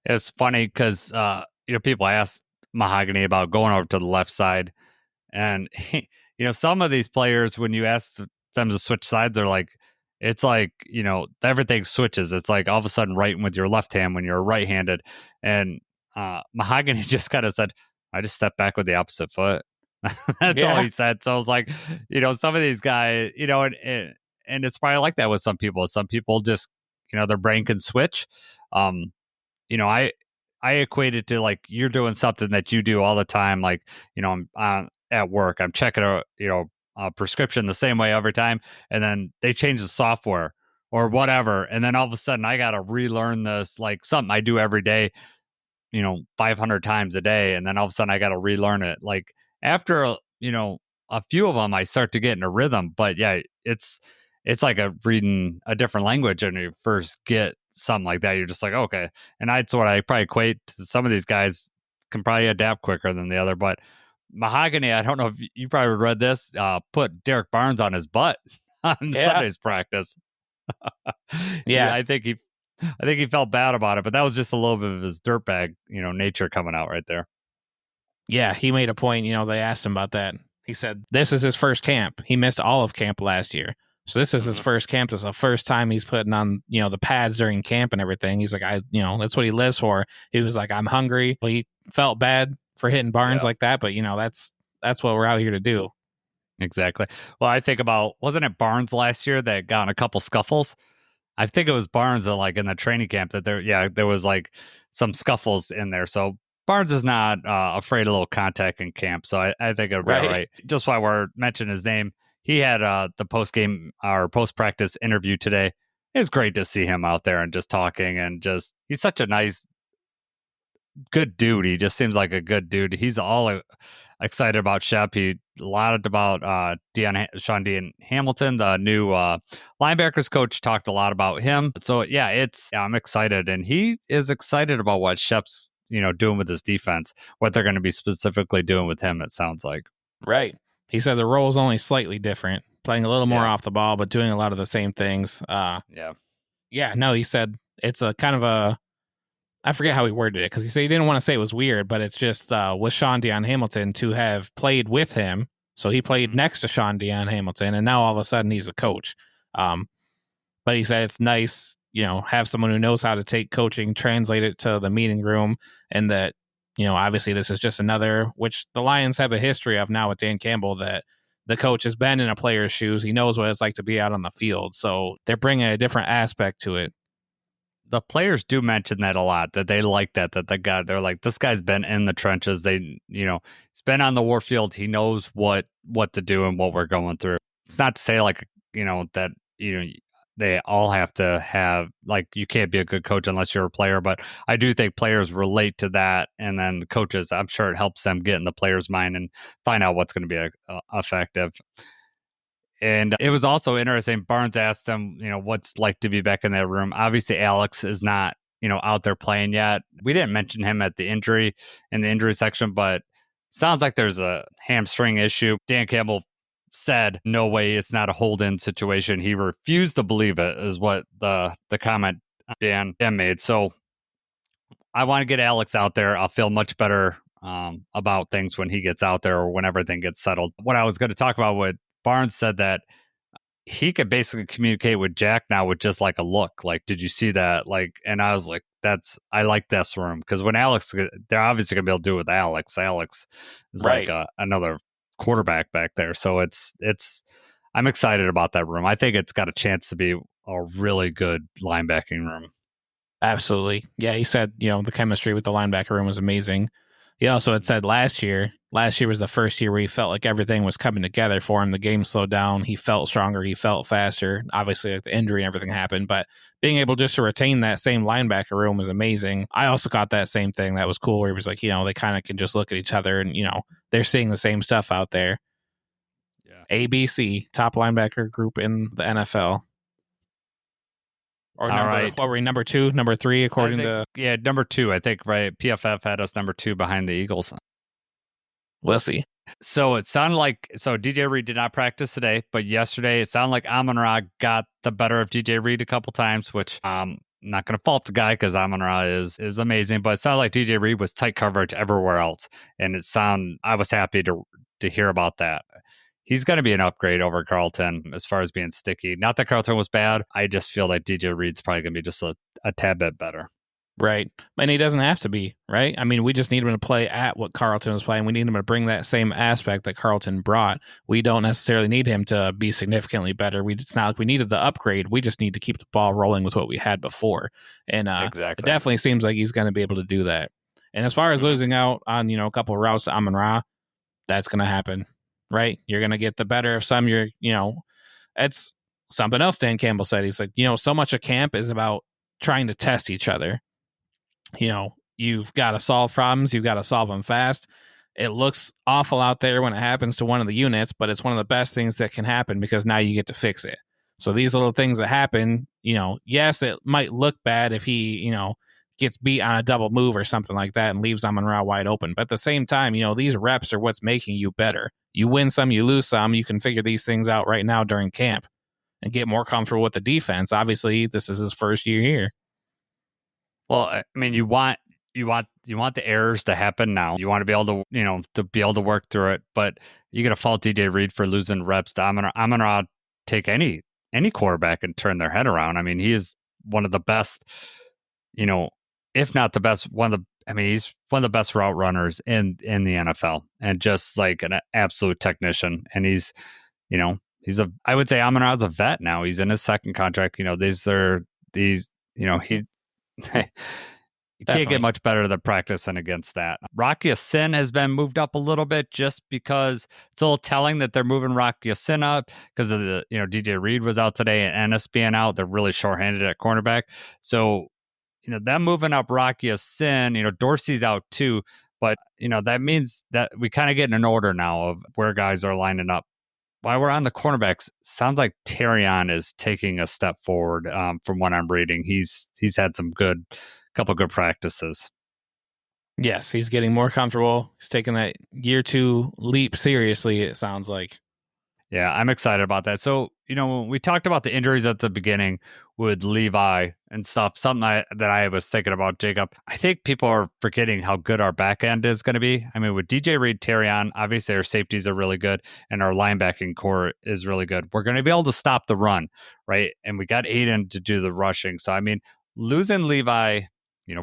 It's funny because, people ask Mahogany about going over to the left side, and, some of these players, when you ask them to switch sides, they're like, it's like, everything switches. It's like all of a sudden writing with your left hand when you're right-handed. And Mahogany just kind of said, I just stepped back with the opposite foot. That's all he said. So I was like, some of these guys, and it's probably like that with some people. Some people just, their brain can switch. I equate it to like you're doing something that you do all the time. Like, I'm at work, I'm checking a prescription the same way every time, and then they change the software or whatever, and then all of a sudden I gotta relearn this, like something I do every day, 500 times a day, and then all of a sudden I gotta relearn it. Like after a few of them, I start to get in a rhythm. But yeah, it's like reading a different language, and you first get something like that, you're just like, okay. And that's what I probably equate to. Some of these guys can probably adapt quicker than the other, but Mahogany, I don't know if you probably read this, put Derek Barnes on his butt on Sunday's practice. Yeah. I think he felt bad about it, but that was just a little bit of his dirtbag, nature coming out right there. Yeah, he made a point, they asked him about that. He said this is his first camp. He missed all of camp last year. So this is his first camp. This is the first time he's putting on, the pads during camp and everything. He's like, that's what he lives for. He was like, I'm hungry. Well, he felt bad for hitting Barnes like that, but that's what we're out here to do. Exactly. Well, I think about, wasn't it Barnes last year that got in a couple scuffles? I think it was Barnes that, like, in the training camp that there was like some scuffles in there. So Barnes is not afraid of a little contact in camp. So I think it'll be all right. Just while we're mentioning his name, he had the post-game or post-practice interview today. It was great to see him out there and just talking, and he's such a nice, good dude. He just seems like a good dude. He's all excited about Shep. He a lot about Sean Dean Hamilton, the new linebackers coach, talked a lot about him. So yeah, I'm excited, and he is excited about what Shep's doing with his defense, what they're going to be specifically doing with him. It sounds like right. He said the role is only slightly different, playing a little more off the ball, but doing a lot of the same things. No, he said it's a kind of I forget how he worded it, because he said he didn't want to say it was weird, but it's just with Sean Deon Hamilton to have played with him. So he played next to Sean Deon Hamilton, and now all of a sudden he's a coach. But he said it's nice, have someone who knows how to take coaching, translate it to the meeting room, and that, obviously this is just another, which the Lions have a history of now with Dan Campbell, that the coach has been in a player's shoes. He knows what it's like to be out on the field. So they're bringing a different aspect to it. The players do mention that a lot, that they like that they're like, this guy's been in the trenches. He's been on the war field. He knows what to do and what we're going through. It's not to say that, they all have to have, like, you can't be a good coach unless you're a player, but I do think players relate to that. And then the coaches, I'm sure it helps them get in the player's mind and find out what's going to be effective. And it was also interesting. Barnes asked him, what's like to be back in that room. Obviously, Alex is not, out there playing yet. We didn't mention him in the injury section, but sounds like there's a hamstring issue. Dan Campbell said, no way, it's not a hold-in situation. He refused to believe it, is what the comment Dan made. So I want to get Alex out there. I'll feel much better about things when he gets out there, or when everything gets settled. What I was going to talk about with Barnes said that he could basically communicate with Jack now with just like a look. Like, did you see that? Like, and I was like, I like this room, because when Alex, they're obviously gonna be able to do it with Alex. Alex is like another quarterback back there. So I'm excited about that room. I think it's got a chance to be a really good linebacking room. Absolutely. Yeah, he said, the chemistry with the linebacker room was amazing. He also had said last year was the first year where he felt like everything was coming together for him. The game slowed down. He felt stronger. He felt faster. Obviously, like, the injury and everything happened, but being able just to retain that same linebacker room was amazing. I also got that same thing. That was cool, where he was like, they kind of can just look at each other and, they're seeing the same stuff out there. Yeah. ABC, top linebacker group in the NFL. Or what were we, number 2, number 3, according to... Yeah, number 2, I think, right? PFF had us number 2 behind the Eagles. We'll see. So it sounded like... So DJ Reed did not practice today, but yesterday it sounded like Amon-Ra got the better of DJ Reed a couple times, which I'm not going to fault the guy, because Amon-Ra is amazing, but it sounded like DJ Reed was tight coverage everywhere else. And I was happy to hear about that. He's going to be an upgrade over Carlton as far as being sticky. Not that Carlton was bad. I just feel like DJ Reed's probably going to be just a tad bit better. Right. And he doesn't have to be, right? I mean, we just need him to play at what Carlton was playing. We need him to bring that same aspect that Carlton brought. We don't necessarily need him to be significantly better. It's not like we needed the upgrade. We just need to keep the ball rolling with what we had before. And It definitely seems like he's going to be able to do that. And as far as losing out on, a couple of routes to Amon-Ra, that's going to happen. Right? You're going to get the better of some. It's something else Dan Campbell said. He's like, so much of camp is about trying to test each other. You've got to solve problems. You've got to solve them fast. It looks awful out there when it happens to one of the units, but it's one of the best things that can happen, because now you get to fix it. So these little things that happen, yes, it might look bad if he, gets beat on a double move or something like that and leaves Amon-Ra wide open. But at the same time, these reps are what's making you better. You win some, you lose some. You can figure these things out right now during camp and get more comfortable with the defense. Obviously, this is his first year here. Well, I mean, you want the errors to happen now. You want to be able to work through it. But you got to fault DJ Reed for losing reps to Amon-Ra. Take any quarterback and turn their head around. I mean, he is one of the best, if not the best, he's one of the best route runners in the NFL, and just like an absolute technician. And he's I would say Amon-Ra's a vet now. He's in his second contract. You can't get much better than practicing against that. Rock Ya-Sin has been moved up a little bit just because it's a little telling that they're moving Rock Ya-Sin up because of the, DJ Reed was out today and Ennis being out. They're really shorthanded at cornerback. So, them moving up Rock Ya-Sin, Dorsey's out too. But, that means that we kind of get in an order now of where guys are lining up. While we're on the cornerbacks, sounds like Terrion is taking a step forward from what I'm reading. He's had couple good practices. Yes, he's getting more comfortable. He's taking that year 2 leap seriously, it sounds like. Yeah, I'm excited about that. So, we talked about the injuries at the beginning with Levi and stuff, something that I was thinking about, Jacob. I think people are forgetting how good our back end is going to be. I mean, with DJ Reed, Terrion, obviously our safeties are really good and our linebacking core is really good. We're going to be able to stop the run, right? And we got Aiden to do the rushing. So, I mean, losing Levi,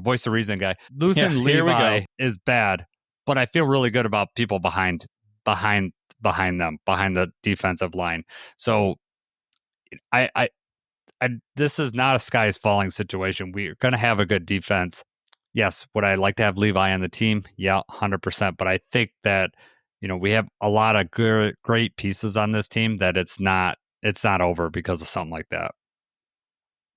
voice of reason guy, losing Levi is bad, but I feel really good about people behind them, behind the defensive line. So I this is not a skies falling situation. We're going to have a good defense. Yes, would I like to have Levi on the team? Yeah, 100%. But I think that, we have a lot of great pieces on this team that it's not over because of something like that.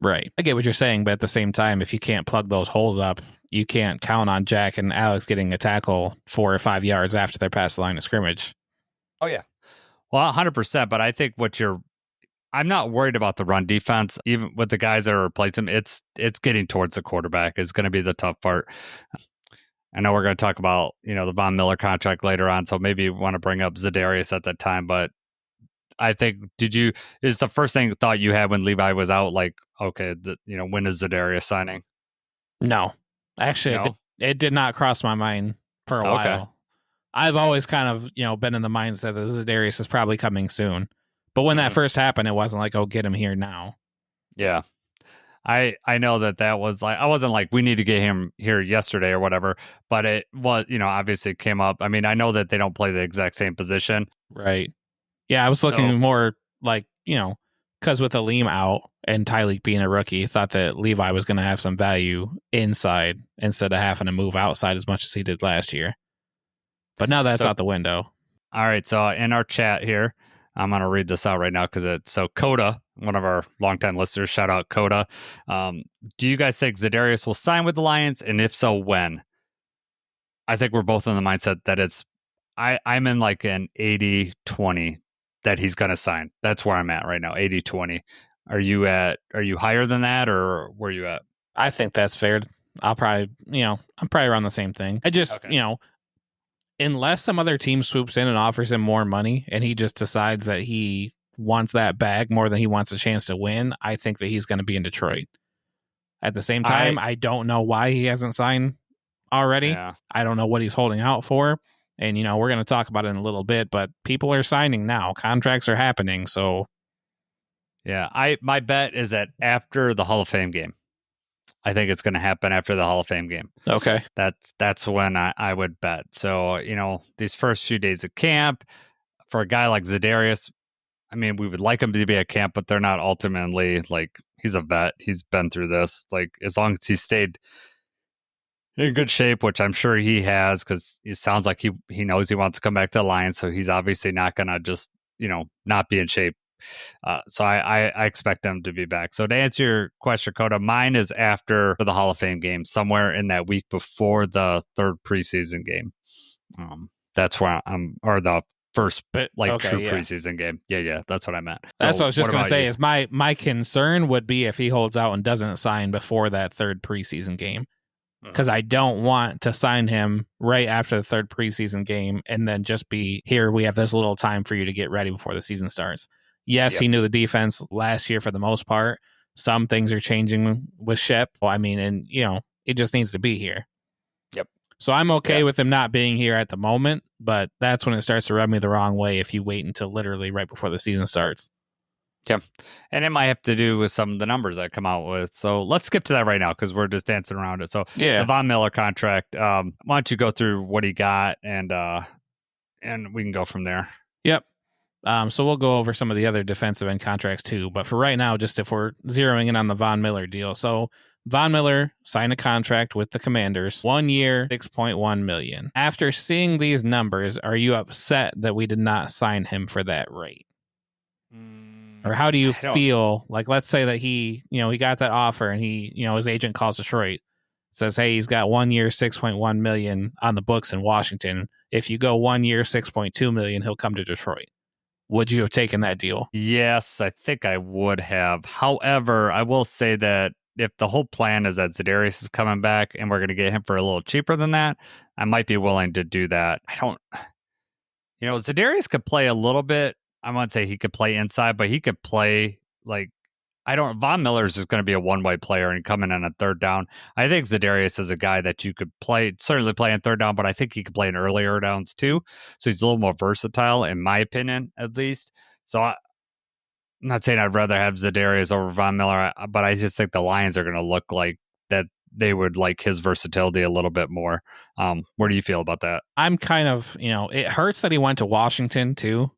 Right. I get what you're saying, but at the same time, if you can't plug those holes up, you can't count on Jack and Alex getting a tackle 4 or 5 yards after they're past the line of scrimmage. Oh, yeah. Well, 100%. But I think I'm not worried about the run defense. Even with the guys that are replacing him, it's getting towards the quarterback is going to be the tough part. I know we're going to talk about, the Von Miller contract later on, so maybe you want to bring up Za'Darius at that time, but I think, is the first thought you had when Levi was out, like, okay, when is Za'Darius signing? No. Actually, No? It did not cross my mind for a while. I've always kind of, been in the mindset that Za'Darius is probably coming soon. But when that first happened, it wasn't like, oh, get him here now. Yeah. I know that was like, I wasn't like, we need to get him here yesterday or whatever, but it was, obviously it came up. I mean, I know that they don't play the exact same position. Right. Yeah, I was looking more like, because with Aleem out and Tyleek being a rookie, thought that Levi was going to have some value inside instead of having to move outside as much as he did last year. But now that's out the window. All right. So in our chat here, I'm going to read this out right now so Coda, one of our longtime listeners, shout out Coda. Do you guys think Za'Darius will sign with the Lions? And if so, when? I think we're both in the mindset that I'm in like an 80-20 that he's going to sign. That's where I'm at right now, 80-20. Are you higher than that, or where are you at? I think that's fair. I'm probably around the same thing. I just, unless some other team swoops in and offers him more money and he just decides that he wants that bag more than he wants a chance to win, I think that he's going to be in Detroit. At the same time, I don't know why he hasn't signed already. Yeah. I don't know what he's holding out for. And, we're going to talk about it in a little bit, but people are signing now. Contracts are happening. So, yeah, my bet is that after the Hall of Fame game. I think it's going to happen after the Hall of Fame game. Okay. That's when I would bet. So, these first few days of camp, for a guy like Za'Darius, I mean, we would like him to be at camp, but they're not ultimately, like, he's a vet. He's been through this. Like, as long as he stayed in good shape, which I'm sure he has, because it sounds like he knows he wants to come back to the Lions, so he's obviously not going to just, not be in shape. So I expect them to be back. So to answer your question, Coda, mine is after the Hall of Fame game, somewhere in that week before the third preseason game. That's where or the first true preseason game. Yeah, that's what I meant. That's what I was just going to say. Is my concern would be if he holds out and doesn't sign before that third preseason game. because I don't want to sign him right after the third preseason game and then just be here. We have this little time for you to get ready before the season starts. Yes, Yep. he knew the defense last year for the most part. Some things are changing with Shep. I mean, and it just needs to be here. Yep. So I'm okay with him not being here at the moment, but that's when it starts to rub me the wrong way if you wait until literally right before the season starts. Yeah. And it might have to do with some of the numbers that come out with. So let's skip to that right now because we're just dancing around it. So the Von Miller contract, why don't you go through what he got and we can go from there. Yep. So we'll go over some of the other defensive end contracts too. But for right now, just if we're zeroing in on the Von Miller deal. So Von Miller signed a contract with the Commanders, 1 year, $6.1 million. After seeing these numbers, are you upset that we did not sign him for that rate? Or how do you feel? Like, let's say that he got that offer and his agent calls Detroit, says, hey, he's got 1 year, $6.1 million on the books in Washington. If you go 1 year, $6.2 million, he'll come to Detroit. Would you have taken that deal? Yes, I think I would have. However, I will say that if the whole plan is that Za'Darius is coming back and we're going to get him for a little cheaper than that, I might be willing to do that. Za'Darius could play a little bit. I wouldn't say he could play inside, but he could play Von Miller's just going to be a one-way player and come in on a third down. I think Za'Darius is a guy that you could certainly play in third down, but I think he could play in earlier downs too. So he's a little more versatile, in my opinion, at least. So I'm not saying I'd rather have Za'Darius over Von Miller, but I just think the Lions are going to look like that they would like his versatility a little bit more. Where do you feel about that? I'm kind of, it hurts that he went to Washington too.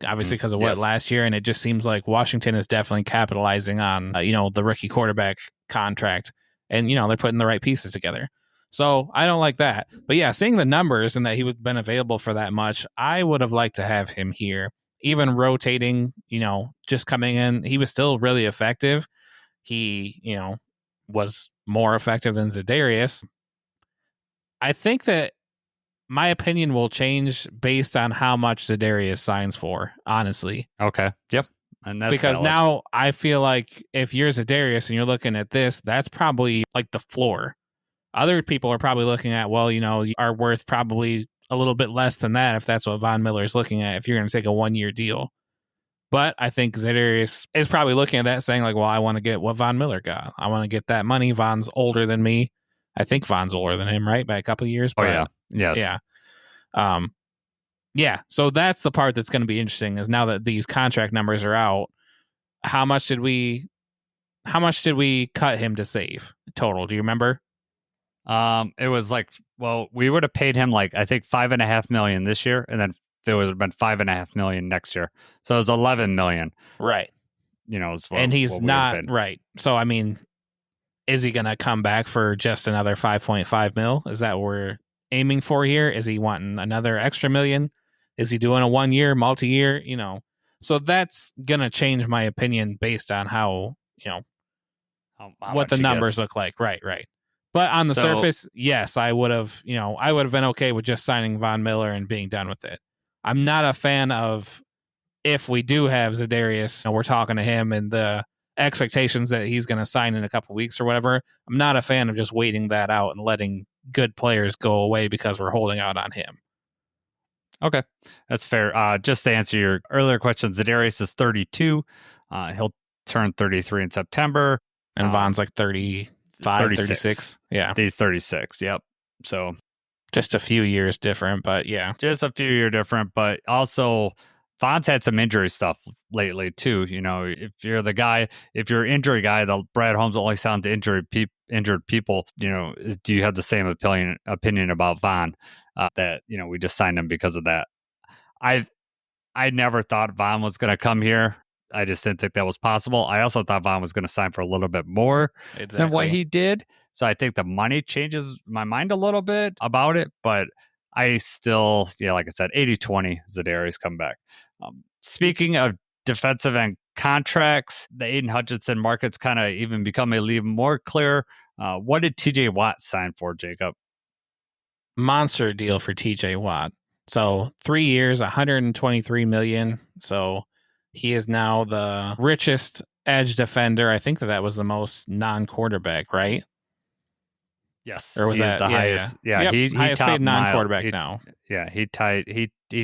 Obviously, because of what last year, and it just seems like Washington is definitely capitalizing on the rookie quarterback contract, and they're putting the right pieces together. So I don't like that. But yeah, seeing the numbers and that he would have been available for that much, I would have liked to have him here. Even rotating, just coming in, he was still really effective. He, was more effective than Za'Darius. I think that my opinion will change based on how much Za'Darius signs for, honestly. Okay. Yep. And that's because valid. Now I feel like if you're Za'Darius and you're looking at this, that's probably like the floor. Other people are probably looking at, well, you are worth probably a little bit less than that if that's what Von Miller is looking at, if you're going to take a 1 year deal. But I think Za'Darius is probably looking at that saying like, well, I want to get what Von Miller got. I want to get that money. Von's older than me. I think Von's older than him, right? By a couple of years. Oh, yeah. Yes. Yeah. Yeah. So that's the part that's going to be interesting is now that these contract numbers are out, how much did we cut him to save total? Do you remember? It was we would have paid him I think $5.5 million this year, and then it would have been $5.5 million next year. So it was $11 million. Right. And he's not right. So I mean, is he going to come back for just another 5.5 mil? Is that what we're aiming for here? Is he wanting another extra million? Is he doing a 1 year, multi-year? So that's going to change my opinion based on how what the numbers look like. Right. But on the surface, yes, I would have been okay with just signing Von Miller and being done with it. I'm not a fan of if we do have Za'Darius and we're talking to him and the expectations that he's going to sign in a couple weeks or whatever. I'm not a fan of just waiting that out and letting good players go away because we're holding out on him. Okay, that's fair. Just to answer your earlier question, Za'Darius is 32. He'll turn 33 in September. And Von's 35, 36. Yeah. He's 36. Yep. So just a few years different, but yeah. Just a few years different, but also Von's had some injury stuff lately too. If you're an injury guy, the Brad Holmes only sounds injured people. Do you have the same opinion about Von? That we just signed him because of that. I never thought Von was going to come here. I just didn't think that was possible. I also thought Von was going to sign for a little bit more than what he did. So I think the money changes my mind a little bit about it, but I still, like I said, 80-20 Za'Darius come back. Speaking of defensive end contracts, the Aiden Hutchinson market's kind of even become a little more clear. What did TJ Watt sign for, Jacob? Monster deal for TJ Watt. So 3 years, $123 million. So he is now the richest edge defender. I think that was the most non-quarterback, right? Yes, Or was he is that? the Yeah, highest. Yeah, yep, he highest paid topped non-quarterback now. Yeah, he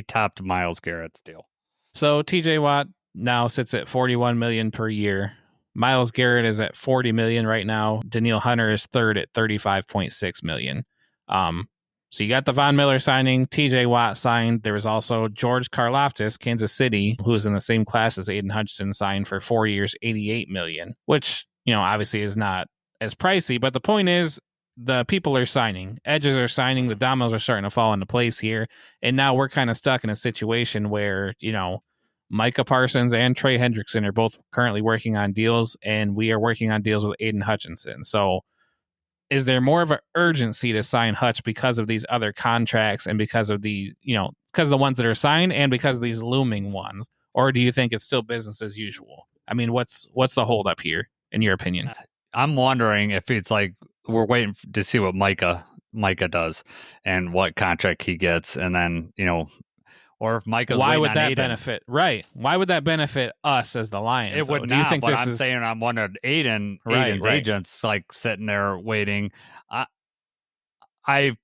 topped Miles Garrett's deal. So TJ Watt now sits at $41 million per year. Miles Garrett is at $40 million right now. Danielle Hunter is third at $35.6 million. So you got the Von Miller signing, TJ Watt signed. There was also George Karlaftis, Kansas City, who is in the same class as Aiden Hutchinson, signed for 4 years, $88 million, which, obviously is not as pricey. But the point is, the people are signing. Edges are signing. The dominoes are starting to fall into place here. And now we're kind of stuck in a situation where, Micah Parsons and Trey Hendrickson are both currently working on deals, and we are working on deals with Aiden Hutchinson. So is there more of an urgency to sign Hutch because of these other contracts and because of because of the ones that are signed and because of these looming ones? Or do you think it's still business as usual? I mean, what's the holdup here, in your opinion? I'm wondering if it's like we're waiting to see what Micah does and what contract he gets, and then or if Micah's why waiting would on that Aiden. benefit? Right? Why would that benefit us as the Lions? It would Do you not. think But this I'm is saying I'm wondering Aiden's right. agents like sitting there waiting. I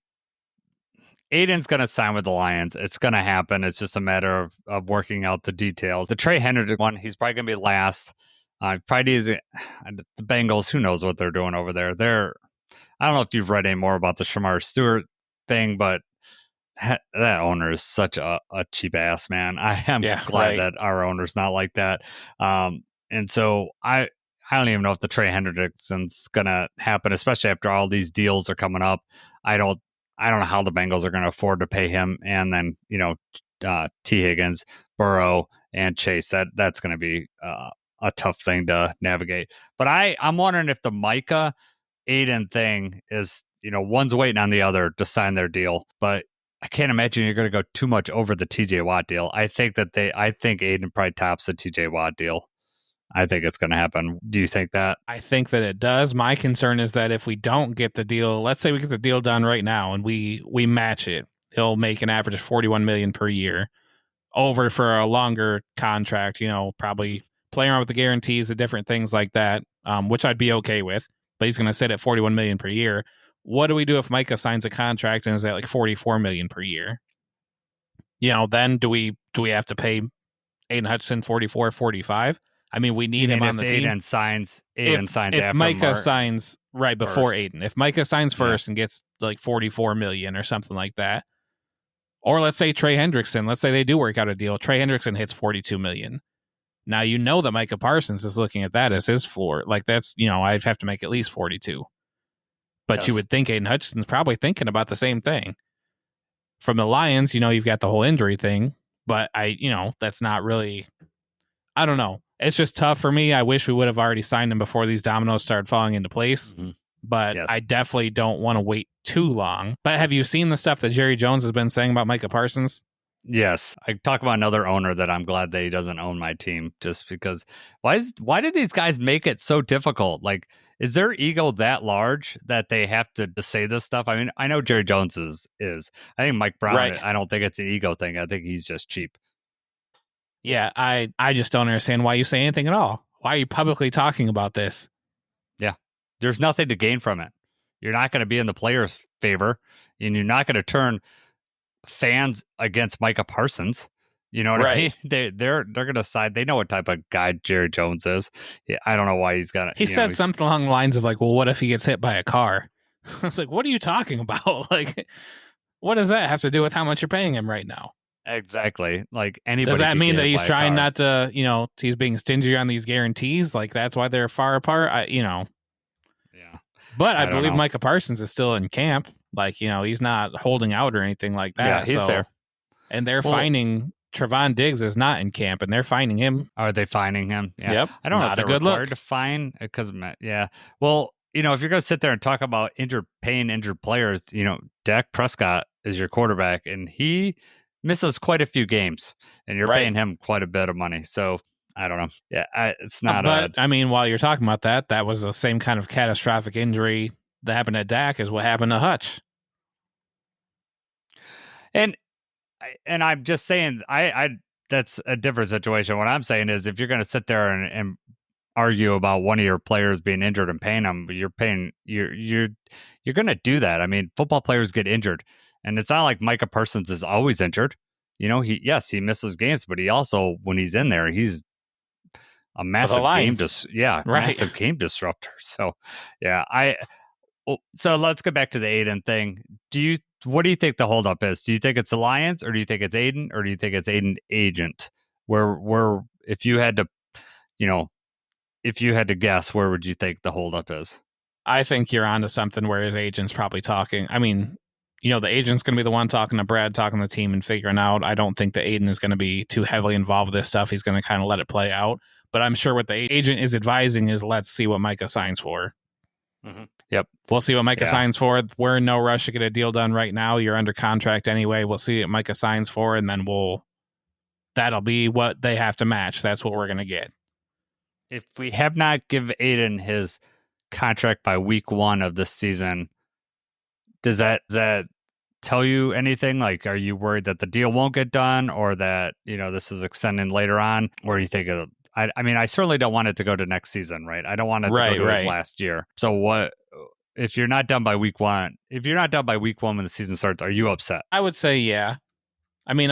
Aiden's going to sign with the Lions. It's going to happen. It's just a matter of working out the details. The Trey Hendrickson one, he's probably going to be last. Probably is the Bengals. Who knows what they're doing over there? I don't know if you've read any more about the Shamar Stewart thing, but that owner is such a cheap ass, man. I am glad that our owner's not like that. And so I don't even know if the Trey Hendrickson's gonna happen, especially after all these deals are coming up. I don't know how the Bengals are going to afford to pay him, and then T. Higgins, Burrow, and Chase. That's going to be a tough thing to navigate. But I'm wondering if the Micah Aiden thing is one's waiting on the other to sign their deal, but I can't imagine you're going to go too much over the TJ Watt deal. I think Aiden probably tops the TJ Watt deal. I think it's going to happen. Do you think that? I think that it does. My concern is that if we don't get the deal, let's say we get the deal done right now and we match it, he'll make an average of $41 million per year over for a longer contract, probably play around with the guarantees and different things like that, which I'd be okay with, but he's going to sit at $41 million per year. What do we do if Micah signs a contract and is at like $44 million per year? Then do we have to pay Aiden Hutchinson 44, 45? I mean, we need him on the team. Aiden signs after Micah signs right before first. Aiden. If Micah signs first and gets like $44 million or something like that, or let's say Trey Hendrickson, let's say they do work out a deal. Trey Hendrickson hits $42 million. Now that Micah Parsons is looking at that as his floor. Like that's I'd have to make at least 42. But you would think Aiden Hutchinson's probably thinking about the same thing. From the Lions, you've got the whole injury thing, but that's not really. I don't know. It's just tough for me. I wish we would have already signed him before these dominoes started falling into place. Mm-hmm. But I definitely don't want to wait too long. But have you seen the stuff that Jerry Jones has been saying about Micah Parsons? Yes. I talk about another owner that I'm glad that he doesn't own my team, just because why do these guys make it so difficult? Like, is their ego that large that they have to say this stuff? I mean, I know Jerry Jones is. I think Mike Brown, right. I don't think it's an ego thing. I think he's just cheap. Yeah, I just don't understand why you say anything at all. Why are you publicly talking about this? Yeah, there's nothing to gain from it. You're not going to be in the players' favor, and you're not going to turn fans against Micah Parsons. You know what I mean? They're going to side. They know what type of guy Jerry Jones is. Yeah, I don't know why he's got it. He said something along the lines of like, "Well, what if he gets hit by a car?" It's like, what are you talking about? Like, what does that have to do with how much you're paying him right now? Exactly. Like anybody. Does that mean that he's trying not to, he's being stingy on these guarantees? Like that's why they're far apart. Yeah. But I believe Micah Parsons is still in camp. Like, he's not holding out or anything like that. Yeah, he's there. And they're finding Trevon Diggs is not in camp, and they're finding him. Are they finding him? Yeah. Yep. I don't know if they're required to find because Well, if you're going to sit there and talk about injured players, Dak Prescott is your quarterback, and he misses quite a few games, and you're paying him quite a bit of money. So I don't know. Yeah, it's not. But I mean, while you're talking about that, that was the same kind of catastrophic injury that happened to Dak as what happened to Hutch. And I'm just saying, I that's a different situation. What I'm saying is, if you're going to sit there and argue about one of your players being injured and paying them, but you're going to do that. I mean, football players get injured, and it's not like Micah Parsons is always injured. He misses games, but he also, when he's in there, he's a massive line. Right. Massive game disruptor. So, yeah, so let's go back to the Aiden thing. What do you think the holdup is? Do you think it's the Lions, or do you think it's Aiden, or do you think it's Aiden agent? Where if you had to, if you had to guess, where would you think the holdup is? I think you're onto something where his agent's probably talking. I mean, the agent's going to be the one talking to Brad, talking to the team and figuring out. I don't think that Aiden is going to be too heavily involved with this stuff. He's going to kind of let it play out. But I'm sure what the agent is advising is, let's see what Micah signs for. Mm-hmm. Yep. We'll see what Micah signs for. We're in no rush to get a deal done right now. You're under contract anyway. We'll see what Micah signs for, and then that'll be what they have to match. That's what we're going to get. If we have not given Aiden his contract by week 1 of this season, does that tell you anything? Like, are you worried that the deal won't get done, or that, this is extending later on? Or do you think I mean, I certainly don't want it to go to next season, right? I don't want it to go to his last year. So what, if you're not done by week 1, when the season starts, are you upset? I would say, yeah. I mean,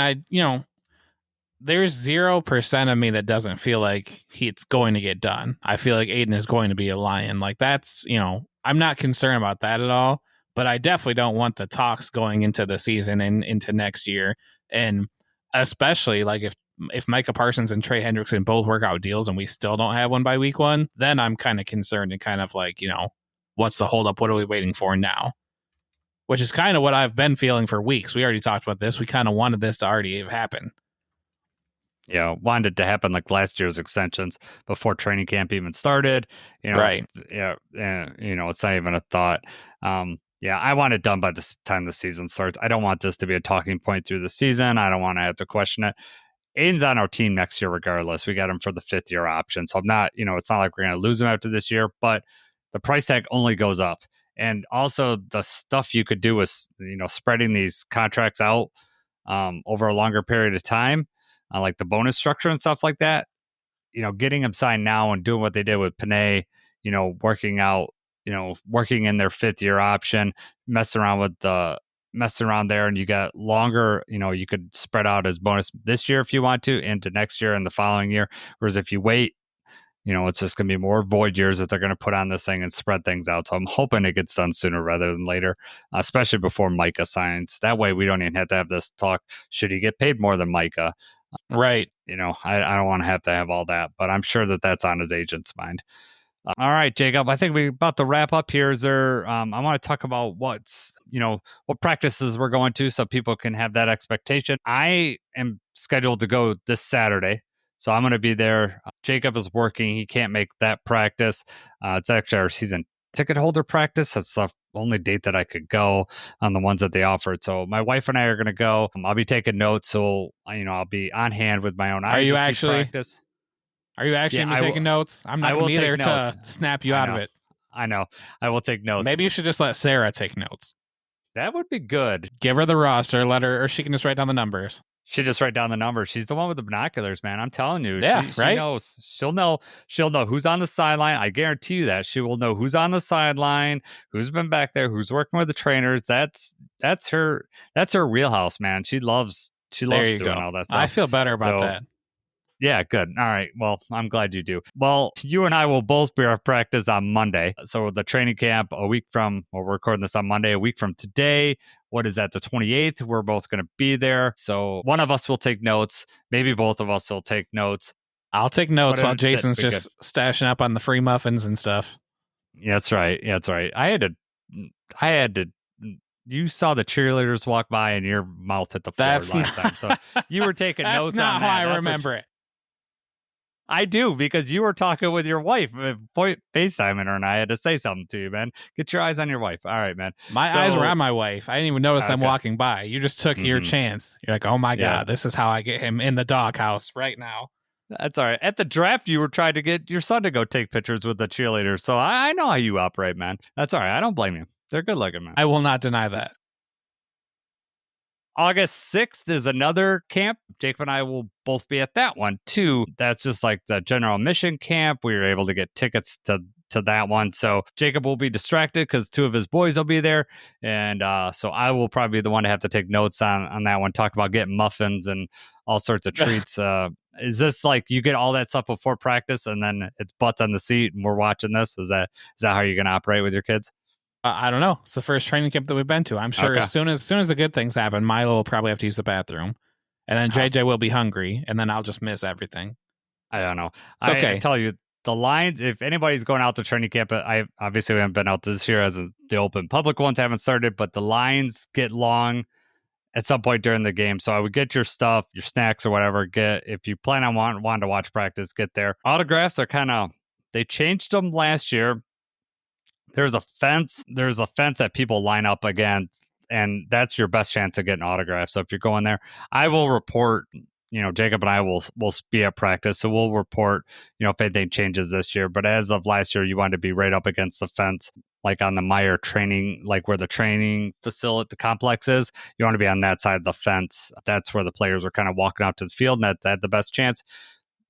there's 0% of me that doesn't feel like it's going to get done. I feel like Aiden is going to be a Lion. Like, that's, I'm not concerned about that at all, but I definitely don't want the talks going into the season and into next year. And especially like if Micah Parsons and Trey Hendrickson both work out deals and we still don't have one by week 1, then I'm kind of concerned and kind of like, what's the holdup? What are we waiting for now? Which is kind of what I've been feeling for weeks. We already talked about this. We kind of wanted this to already happen. Yeah, wanted to happen like last year's extensions before training camp even started. Right. Yeah, it's not even a thought. I want it done by the time the season starts. I don't want this to be a talking point through the season. I don't want to have to question it. Aiden's on our team next year regardless. We got him for the 5th-year option. So I'm not, it's not like we're going to lose him after this year, but the price tag only goes up. And also the stuff you could do with, spreading these contracts out over a longer period of time, like the bonus structure and stuff like that, getting them signed now and doing what they did with Panay, working in their 5th-year option, messing around there, and you got longer, you could spread out as bonus this year if you want to, into next year and the following year. Whereas if you wait, it's just going to be more void years that they're going to put on this thing and spread things out. So I'm hoping it gets done sooner rather than later, especially before Micah signs. That way we don't even have to have this talk. Should he get paid more than Micah? Right. I don't want to have all that, but I'm sure that that's on his agent's mind. All right, Jacob, I think we're about to wrap up here. Is there, I want to talk about what practices we're going to so people can have that expectation. I am scheduled to go this Saturday, so I'm going to be there. Jacob is working. He can't make that practice. It's actually our season ticket holder practice. That's the only date that I could go on the ones that they offered. So my wife and I are going to go. I'll be taking notes, so I'll be on hand with my own eyes. Practice. Are you actually taking notes? I'm not going to be there to snap you out of it. I know. I will take notes. Maybe you should just let Sarah take notes. That would be good. Give her the roster, or she can just write down the numbers. She just write down the numbers. She's the one with the binoculars, man. I'm telling you. Yeah, she knows. She'll know who's on the sideline. I guarantee you that. She will know who's on the sideline, who's been back there, who's working with the trainers. That's her wheelhouse, man. She loves doing all that stuff. I feel better about that. Yeah, good. All right. Well, I'm glad you do. Well, you and I will both be at practice on Monday. So the training camp we're recording this on Monday, a week from today. What is that, the 28th? We're both going to be there. So one of us will take notes. Maybe both of us will take notes. I'll take notes while Jason's just stashing up on the free muffins and stuff. Yeah, that's right. I had to. You saw the cheerleaders walk by and your mouth hit the floor last time. So you were taking notes on that. That's not how I remember it. I do, because you were talking with your wife, FaceTiming her, and I had to say something to you, man. Get your eyes on your wife. All right, man. My eyes were on my wife. I didn't even notice them walking by. You just took your chance. You're like, oh my God, this is how I get him in the doghouse right now. That's all right. At the draft, you were trying to get your son to go take pictures with the cheerleaders. So I know how you operate, man. That's all right. I don't blame you. They're good looking, man. I will not deny that. August 6th is another camp. Jacob and I will both be at that one too. That's just like the general mission camp. We were able to get tickets to that one. So Jacob will be distracted because 2 of his boys will be there. And so I will probably be the one to have to take notes on that one, talk about getting muffins and all sorts of treats. Is this like you get all that stuff before practice and then it's butts on the seat and we're watching this? Is that how you're going to operate with your kids? I don't know. It's the first training camp that we've been to. I'm sure Okay. as soon as the good things happen, Milo will probably have to use the bathroom. And then JJ will be hungry. And then I'll just miss everything. I don't know. It's okay. I tell you, the lines, if anybody's going out to training camp, I obviously haven't been out this year as the open public ones haven't started, but the lines get long at some point during the game. So I would get your stuff, your snacks or whatever. If you plan on wanting to watch practice, get there. Autographs are they changed them last year. There's a fence that people line up against, and that's your best chance of getting autographs. So if you're going there, I will report. Jacob and I will be at practice, so we'll report, if anything changes this year. But as of last year, you want to be right up against the fence, like on the Meyer training, like where the training facility, the complex is. You want to be on that side of the fence. That's where the players are kind of walking out to the field, and that had the best chance.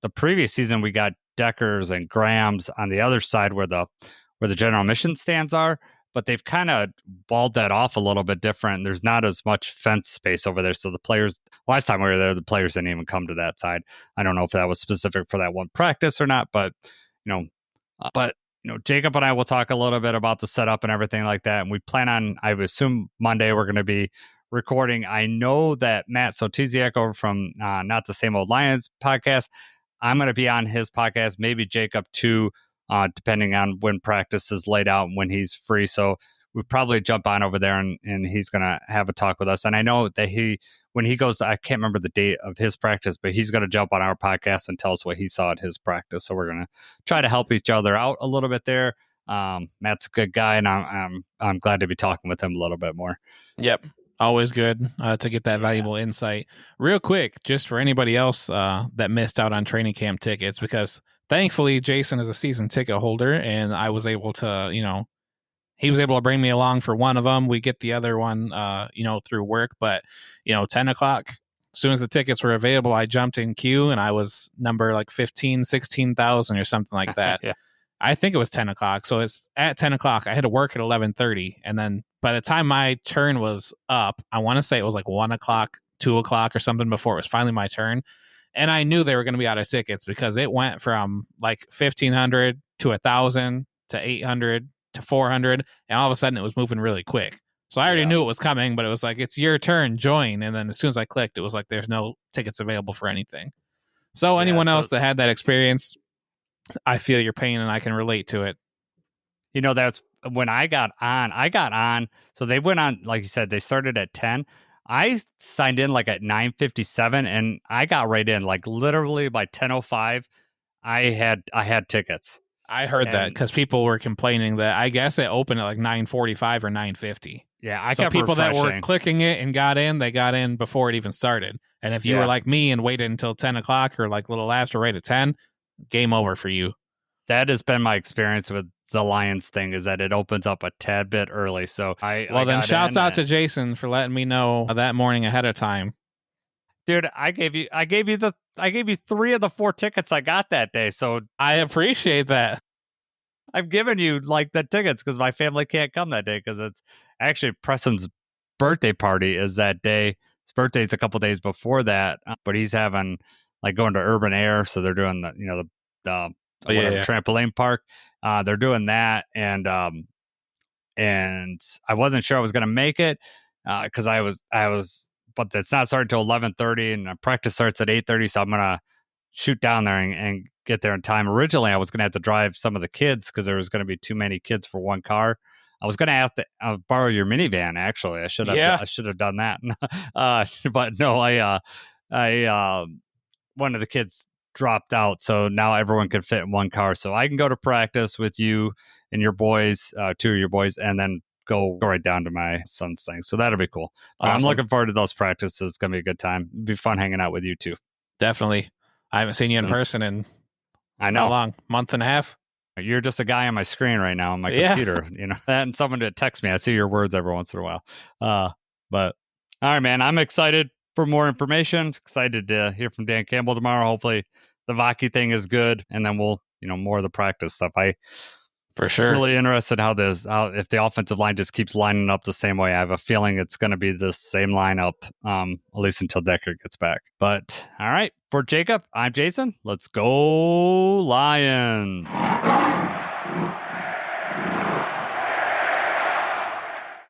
The previous season, we got Deckers and Grahams on the other side where the general mission stands are. But they've kind of walled that off a little bit different. There's not as much fence space over there. So the players, last time we were there, the players didn't even come to that side. I don't know if that was specific for that one practice or not, but, Jacob and I will talk a little bit about the setup and everything like that. And we plan on, I would assume Monday, we're going to be recording. I know that Matt Sotiziak over from Not the Same Old Lions podcast, I'm going to be on his podcast, maybe Jacob too. Depending on when practice is laid out and when he's free. So we'll probably jump on over there and he's going to have a talk with us. And I know that when he goes, I can't remember the date of his practice, but he's going to jump on our podcast and tell us what he saw at his practice. So we're going to try to help each other out a little bit there. Matt's a good guy, and I'm glad to be talking with him a little bit more. Yep. Always good to get that valuable insight. Real quick, just for anybody else that missed out on training camp tickets, because thankfully Jason is a season ticket holder, and I was able to, he was able to bring me along for one of them. We get the other one, through work. But, 10 o'clock, as soon as the tickets were available, I jumped in queue, and I was number like 16,000 or something like that. Yeah. I think it was 10 o'clock. So it's at 10 o'clock. I had to work at 11:30. And then by the time my turn was up, I want to say it was like 1 o'clock, 2 o'clock or something before it was finally my turn. And I knew they were going to be out of tickets because it went from like 1,500 to 1,000 to 800 to 400. And all of a sudden it was moving really quick. So I already knew it was coming, but it was like, it's your turn, join. And then as soon as I clicked, it was like, there's no tickets available for anything. So anyone else that had that experience, I feel your pain and I can relate to it. That's when I got on. So they went on, like you said, they started at 10. I signed in like at 9:57 and I got right in, like literally by 10:05. I had tickets. I heard that because people were complaining that I guess it opened at like 9:45 or 9:50. Yeah, so people that were clicking it and got in, they got in before it even started. And if you were like me and waited until 10 o'clock or like a little after, right at 10, game over for you. That has been my experience with the Lions thing, is that it opens up a tad bit early. So then shouts out to Jason for letting me know that morning ahead of time. Dude, I gave you 3 of the 4 tickets I got that day. So I appreciate that. I've given you like the tickets because my family can't come that day because it's actually Preston's birthday party is that day. His birthday's a couple days before that, but he's having like going to Urban Air, so they're doing the trampoline park. They're doing that, and I wasn't sure I was going to make it because I was, but it's not starting until 11:30, and practice starts at 8:30. So I'm gonna shoot down there and get there in time. Originally, I was gonna have to drive some of the kids because there was going to be too many kids for one car. I was going to have to borrow your minivan. Actually, I should have done that. But no, one of the kids dropped out, so now everyone can fit in one car. So I can go to practice with you and your boys, 2 of your boys, and then go right down to my son's thing. So that'll be cool. Awesome. I'm looking forward to those practices. It's gonna be a good time. It'll be fun hanging out with you too. Definitely. I haven't seen you in person in I know how long? Month and a half. You're just a guy on my screen right now on my computer. That and someone to text me. I see your words every once in a while. But all right, man, I'm excited. for more information. Excited to hear from Dan Campbell tomorrow. Hopefully the Vaki thing is good, and then we'll, more of the practice stuff. For sure. Really interested how if the offensive line just keeps lining up the same way. I have a feeling it's going to be the same lineup, at least until Decker gets back. But all right, for Jacob, I'm Jason. Let's go Lions.